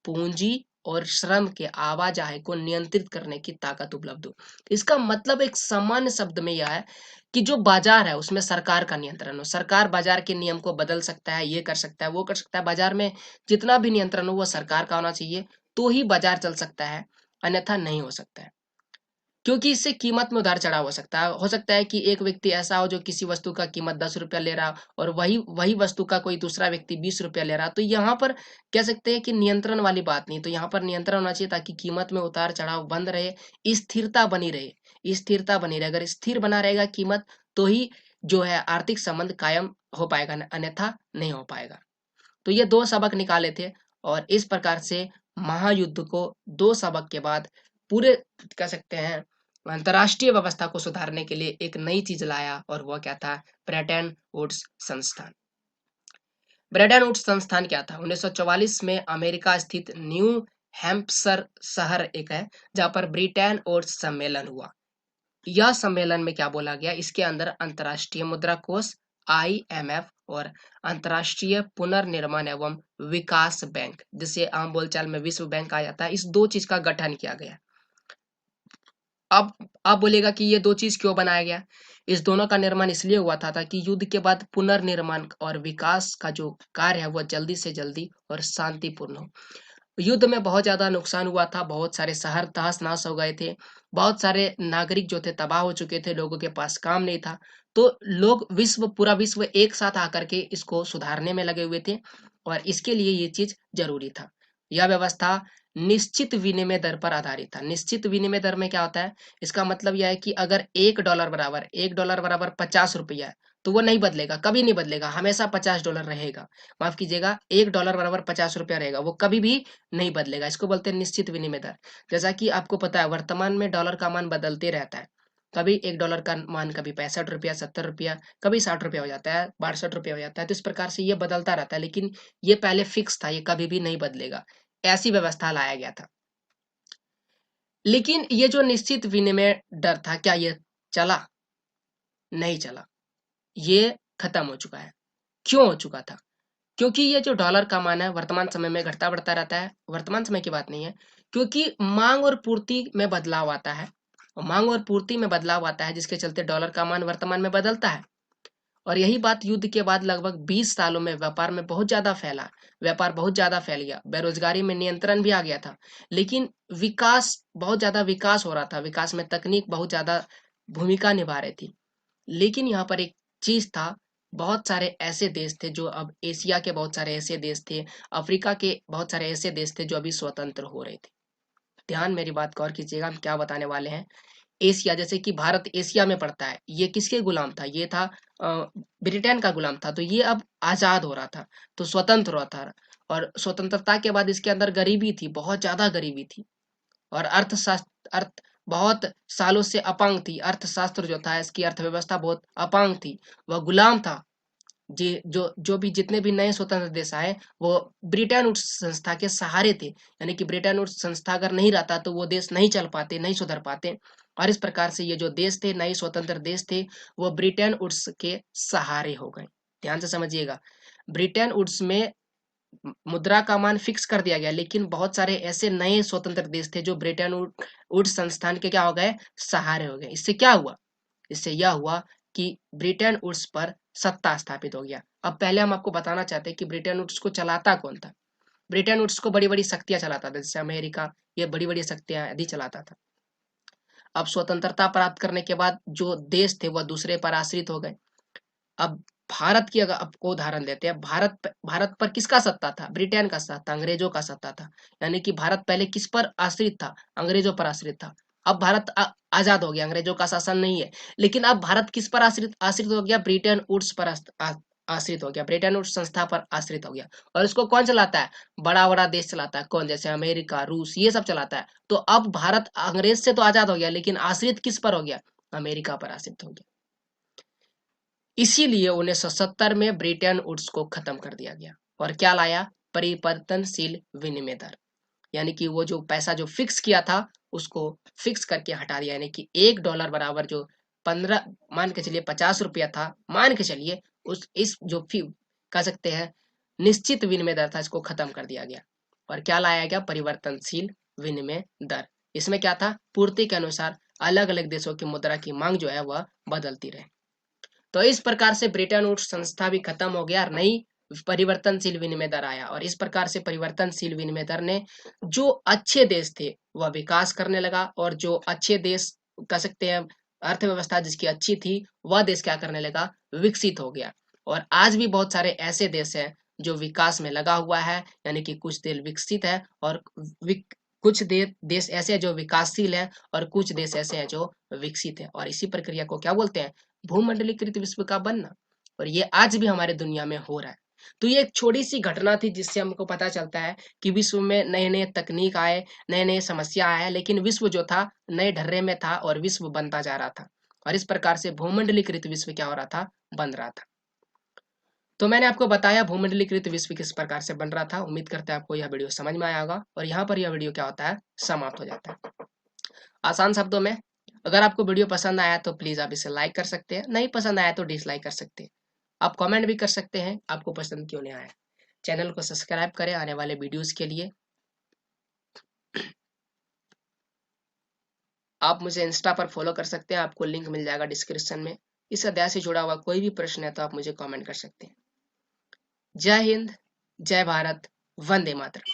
पूंजी और श्रम के आवाजाही को नियंत्रित करने की ताकत उपलब्ध हो। इसका मतलब एक सामान्य शब्द में यह है कि जो बाजार है उसमें सरकार का नियंत्रण हो। सरकार बाजार के नियम को बदल सकता है, ये कर सकता है, वो कर सकता है। बाजार में जितना भी नियंत्रण हो वो सरकार का होना चाहिए, तो ही बाजार चल सकता है, अन्यथा नहीं हो सकता है। क्योंकि इससे कीमत में उतार चढ़ाव हो सकता है। हो सकता है कि एक व्यक्ति ऐसा हो जो किसी वस्तु का कीमत 10 रुपया ले रहा और वही वही वस्तु का कोई दूसरा व्यक्ति 20 रुपया ले रहा, तो यहाँ पर कह सकते हैं कि नियंत्रण वाली बात नहीं। तो यहाँ पर नियंत्रण होना चाहिए ताकि कीमत में उतार चढ़ाव बंद रहे, स्थिरता बनी रहे, स्थिरता बनी रहे। अगर स्थिर बना रहेगा कीमत, तो ही जो है आर्थिक संबंध कायम हो पाएगा, अन्यथा नहीं हो पाएगा। तो ये दो सबक निकाले थे, और इस प्रकार से महायुद्ध को दो सबक के बाद पूरे, कह सकते हैं, अंतरराष्ट्रीय व्यवस्था को सुधारने के लिए एक नई चीज लाया, और वह क्या था? ब्रेटन वुड्स संस्थान। ब्रेटन वुड्स संस्थान क्या था? 1944 में अमेरिका स्थित न्यू हैम्पशर शहर एक है जहां पर ब्रिटेन वुड्स सम्मेलन हुआ। यह सम्मेलन में क्या बोला गया? इसके अंदर अंतर्राष्ट्रीय मुद्रा कोष IMF और अंतर्राष्ट्रीय पुनर्निर्माण एवं विकास बैंक, जिसे आम बोलचाल में विश्व बैंक कहा जाता है, इस दो चीज का गठन किया गया। अब आप बोलेगा कि ये दो चीज क्यों बनाया गया? इस दोनों का निर्माण इसलिए हुआ था ताकि युद्ध के बाद पुनर्निर्माण और विकास का जो कार्य है वह जल्दी से जल्दी और शांतिपूर्ण हो। युद्ध में बहुत ज्यादा नुकसान हुआ था, बहुत सारे शहर तहस नहस हो गए थे, बहुत सारे नागरिक जो थे तबाह हो चुके थे, लोगों के पास काम नहीं था। तो लोग, पूरा विश्व एक साथ आकर के इसको सुधारने में लगे हुए थे, और इसके लिए ये चीज जरूरी था। यह व्यवस्था निश्चित विनिमय दर पर आधारित था। निश्चित विनिमय दर में क्या होता है? इसका मतलब यह है कि अगर $1 बराबर 50 रुपया है, तो वो नहीं बदलेगा, कभी नहीं बदलेगा, हमेशा $50 रहेगा। माफ कीजिएगा, $1 बराबर 50 रुपया रहेगा, वो कभी भी नहीं बदलेगा। इसको बोलते हैं निश्चित विनिमय दर। जैसा कि आपको पता है वर्तमान में डॉलर का मान बदलते रहता है, कभी $1 का मान कभी 65 रुपया, 70 रुपया, कभी 60 रुपया हो जाता है, 62 रुपया हो जाता है। तो इस प्रकार से ये बदलता रहता है, लेकिन ये पहले फिक्स था, ये कभी भी नहीं बदलेगा। ऐसी व्यवस्था लाया गया था। लेकिन ये जो निश्चित विनिमय दर था, क्या ये चला? नहीं चला, ये खत्म हो चुका है। क्यों हो चुका था? क्योंकि ये जो डॉलर का मान है वर्तमान समय में घटता बढ़ता रहता है। वर्तमान समय की बात नहीं है, क्योंकि मांग और पूर्ति में बदलाव आता है, और मांग और पूर्ति में बदलाव आता है, जिसके चलते डॉलर का मान वर्तमान में बदलता है। और यही बात युद्ध के बाद लगभग 20 सालों में व्यापार में बहुत ज्यादा फैला। व्यापार बहुत ज्यादा फैल गया, बेरोजगारी में नियंत्रण भी आ गया था। लेकिन विकास, बहुत ज्यादा विकास हो रहा था, विकास में तकनीक बहुत ज्यादा भूमिका निभा रही थी। लेकिन यहाँ पर एक चीज था, बहुत सारे ऐसे देश थे जो अब, एशिया के बहुत सारे ऐसे देश थे, अफ्रीका के बहुत सारे ऐसे देश थे जो अभी स्वतंत्र हो रहे थे। ध्यान, मेरी बात गौर कीजिएगा, हम क्या बताने वाले हैं। एशिया, जैसे कि भारत एशिया में पड़ता है, ये किसके गुलाम था? ये था ब्रिटेन का गुलाम था। तो ये अब आजाद हो रहा था, तो स्वतंत्र हो रहा था। और स्वतंत्रता के बाद इसके अंदर गरीबी थी, बहुत ज्यादा गरीबी थी। और अर्थ बहुत सालों से अपांग थी। अर्थशास्त्र जो था, इसकी अर्थव्यवस्था बहुत अपांग थी, वह गुलाम था। जी, जो भी जितने भी नए स्वतंत्र देश आए, वो ब्रिटेन वुड्स संस्था के सहारे थे। यानी कि ब्रिटेन वुड्स संस्था अगर नहीं रहता तो वो देश नहीं चल पाते, नहीं सुधर पाते। और इस प्रकार से ये जो देश थे, नए स्वतंत्र देश थे, वो ब्रिटेन वुड्स के सहारे हो गए। ध्यान से समझिएगा, ब्रिटेन वुड्स में मुद्रा का मान फिक्स कर दिया गया, लेकिन बहुत सारे ऐसे नए स्वतंत्र देश थे जो ब्रिटेन वुड्स संस्थान के क्या हो गए? सहारे हो गए। इससे क्या हुआ? इससे यह हुआ कि ब्रिटेन वुड्स पर सत्ता स्थापित हो गया। अब पहले हम आपको बताना चाहते हैं कि ब्रिटेन वुड्स को चलाता कौन था। ब्रिटेन वुड्स को बड़ी बड़ी शक्तियां चलाता था, जैसे अमेरिका, ये बड़ी बड़ी शक्तियां आदि चलाता था। अब स्वतंत्रता प्राप्त करने के बाद जो देश थे वह दूसरे पर आश्रित हो गए। अब भारत की अगर आपको उदाहरण देते हैं, भारत पर किसका सत्ता था? ब्रिटेन का सत्ता, अंग्रेजों का सत्ता था। यानी कि भारत पहले किस पर आश्रित था? अंग्रेजों पर आश्रित था। अब भारत आजाद हो गया, अंग्रेजों का शासन नहीं है। लेकिन अब भारत किस पर आश्रित आश्रित हो गया? ब्रिटेन वुड्स पर आश्रित हो गया, ब्रिटेन वुड्स संस्था पर आश्रित हो गया। और इसको कौन चलाता है? बड़ा बड़ा देश चलाता है। कौन? जैसे अमेरिका, रूस, ये सब चलाता है। तो अब भारत अंग्रेज से तो आजाद हो गया, लेकिन आश्रित किस पर हो गया? अमेरिका पर आश्रित हो गया। इसीलिए 1970 में ब्रिटेन वुड्स को खत्म कर दिया गया। और क्या लाया? परिवर्तनशील विनिमय दर। यानी कि वो जो पैसा जो फिक्स किया था, उसको फिक्स करके हटा दिया। यानी कि $1 बराबर जो 15, मान के चलिए 50 रुपया था, मान के चलिए, उस इस जो कह सकते हैं निश्चित विनिमय दर था, इसको खत्म कर दिया गया। और क्या लाया गया? परिवर्तनशील विनिमय दर। इसमें क्या था? पूर्ति के अनुसार अलग अलग देशों की मुद्रा की मांग जो है वह बदलती रहे। तो इस प्रकार से ब्रिटेन वुड्स संस्था भी खत्म हो गया और नई परिवर्तनशील विनिमय दर आया। और इस प्रकार से परिवर्तनशील विनिमय दर ने जो अच्छे देश थे वह विकास करने लगा, और जो अच्छे देश कह सकते हैं अर्थव्यवस्था जिसकी अच्छी थी, वह देश क्या करने लगा? विकसित हो गया। और आज भी बहुत सारे ऐसे देश हैं जो विकास में लगा हुआ है। यानी कि कुछ देश विकसित है, और कुछ देश ऐसे हैं जो विकासशील है, और कुछ देश ऐसे हैं जो विकसित है। और इसी प्रक्रिया को क्या बोलते हैं? भूमंडलीकृत विश्व का बनना। और ये आज भी हमारे दुनिया में हो रहा है। तो ये एक छोटी सी घटना थी, जिससे हमको पता चलता है कि विश्व में नए नए तकनीक आए, नए नए समस्या आए, लेकिन विश्व जो था नए ढर्रे में था, और विश्व बनता जा रहा था। और इस प्रकार से भूमंडलीकृत विश्व क्या हो रहा था? बन रहा था। तो मैंने आपको बताया भूमंडलीकृत विश्व किस प्रकार से बन रहा था। उम्मीद करते हैं आपको यह वीडियो समझ में आया होगा। और यहाँ पर यह वीडियो क्या होता है? समाप्त हो जाता है। आसान शब्दों में, अगर आपको वीडियो पसंद आया तो प्लीज आप इसे लाइक कर सकते हैं, नहीं पसंद आया तो डिसलाइक कर सकते हैं। आप कमेंट भी कर सकते हैं आपको पसंद क्यों नहीं आया। चैनल को सब्सक्राइब करें आने वाले वीडियोस के लिए। आप मुझे इंस्टा पर फॉलो कर सकते हैं, आपको लिंक मिल जाएगा डिस्क्रिप्शन में। इस अध्याय से जुड़ा हुआ कोई भी प्रश्न है तो आप मुझे कमेंट कर सकते हैं। जय हिंद, जय भारत, वंदे मातरम।